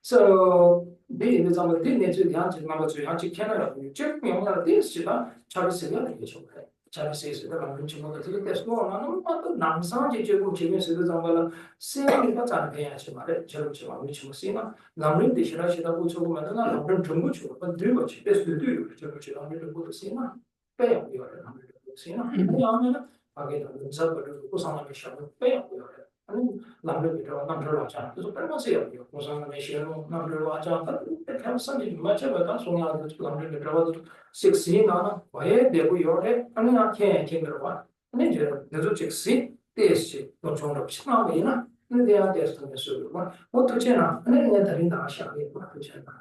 so 네 example 네 내주 대한 지금 나가 저 아직 캐나다 제품 영향을 띄시다 자기 생각을 해줘 그래 Chinese the language the test no Namsan Jibu Chimney Zambala, same Patan Payachima, Jerusalem, which was seen. Lamrim the Shirashida Pucho Madana, Lamrim Tumucho, but do what she best to do, Jerusalem, to go to Sina. Pay up your Sina. Again, Zabba Usama Misha, pay up your Lamrim Namduraja, the supremacy of your Usama Misha, Namduraja, it has something much of a Kasuna, Lamrim 16 ana wae debu yore ani na khe khe merwa ani je nezo chiksi tesi no chongro china we na ne de ya test ne su wa mo to chena ani ne da rin da sha ne ma to chena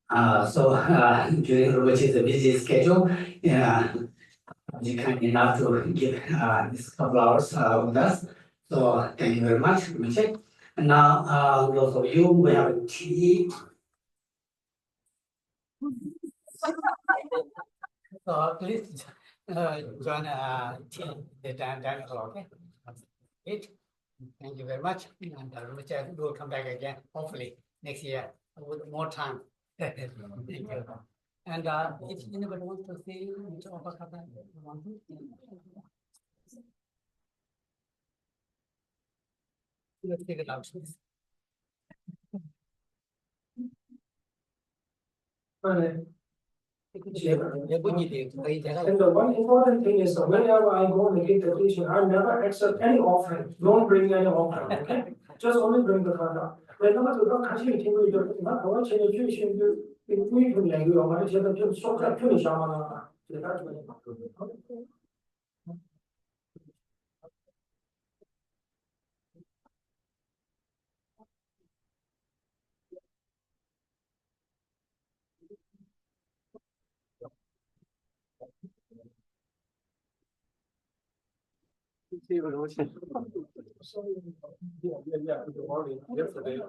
During Robochi's busy schedule, you kind enough to give this couple hours with us. So thank you very much, Robochi. And now, those of you who have tea. So please join tea the time clock. Okay. It. Thank you very much. And Robochi will come back again, hopefully next year with more time. Thank you. And if anybody wants to say want to? Let's take it out, please. And the one important thing is that whenever I go and give the teaching, I never accept any offering. Don't bring any offering, okay? Just only bring the kanda. 왜냐면 그거 같이 팀을 나 그거 제일 중심도 우리 좀 얘기요. 많이 제가 좀 속자 편이 샤마나. 제가 좀 yesterday.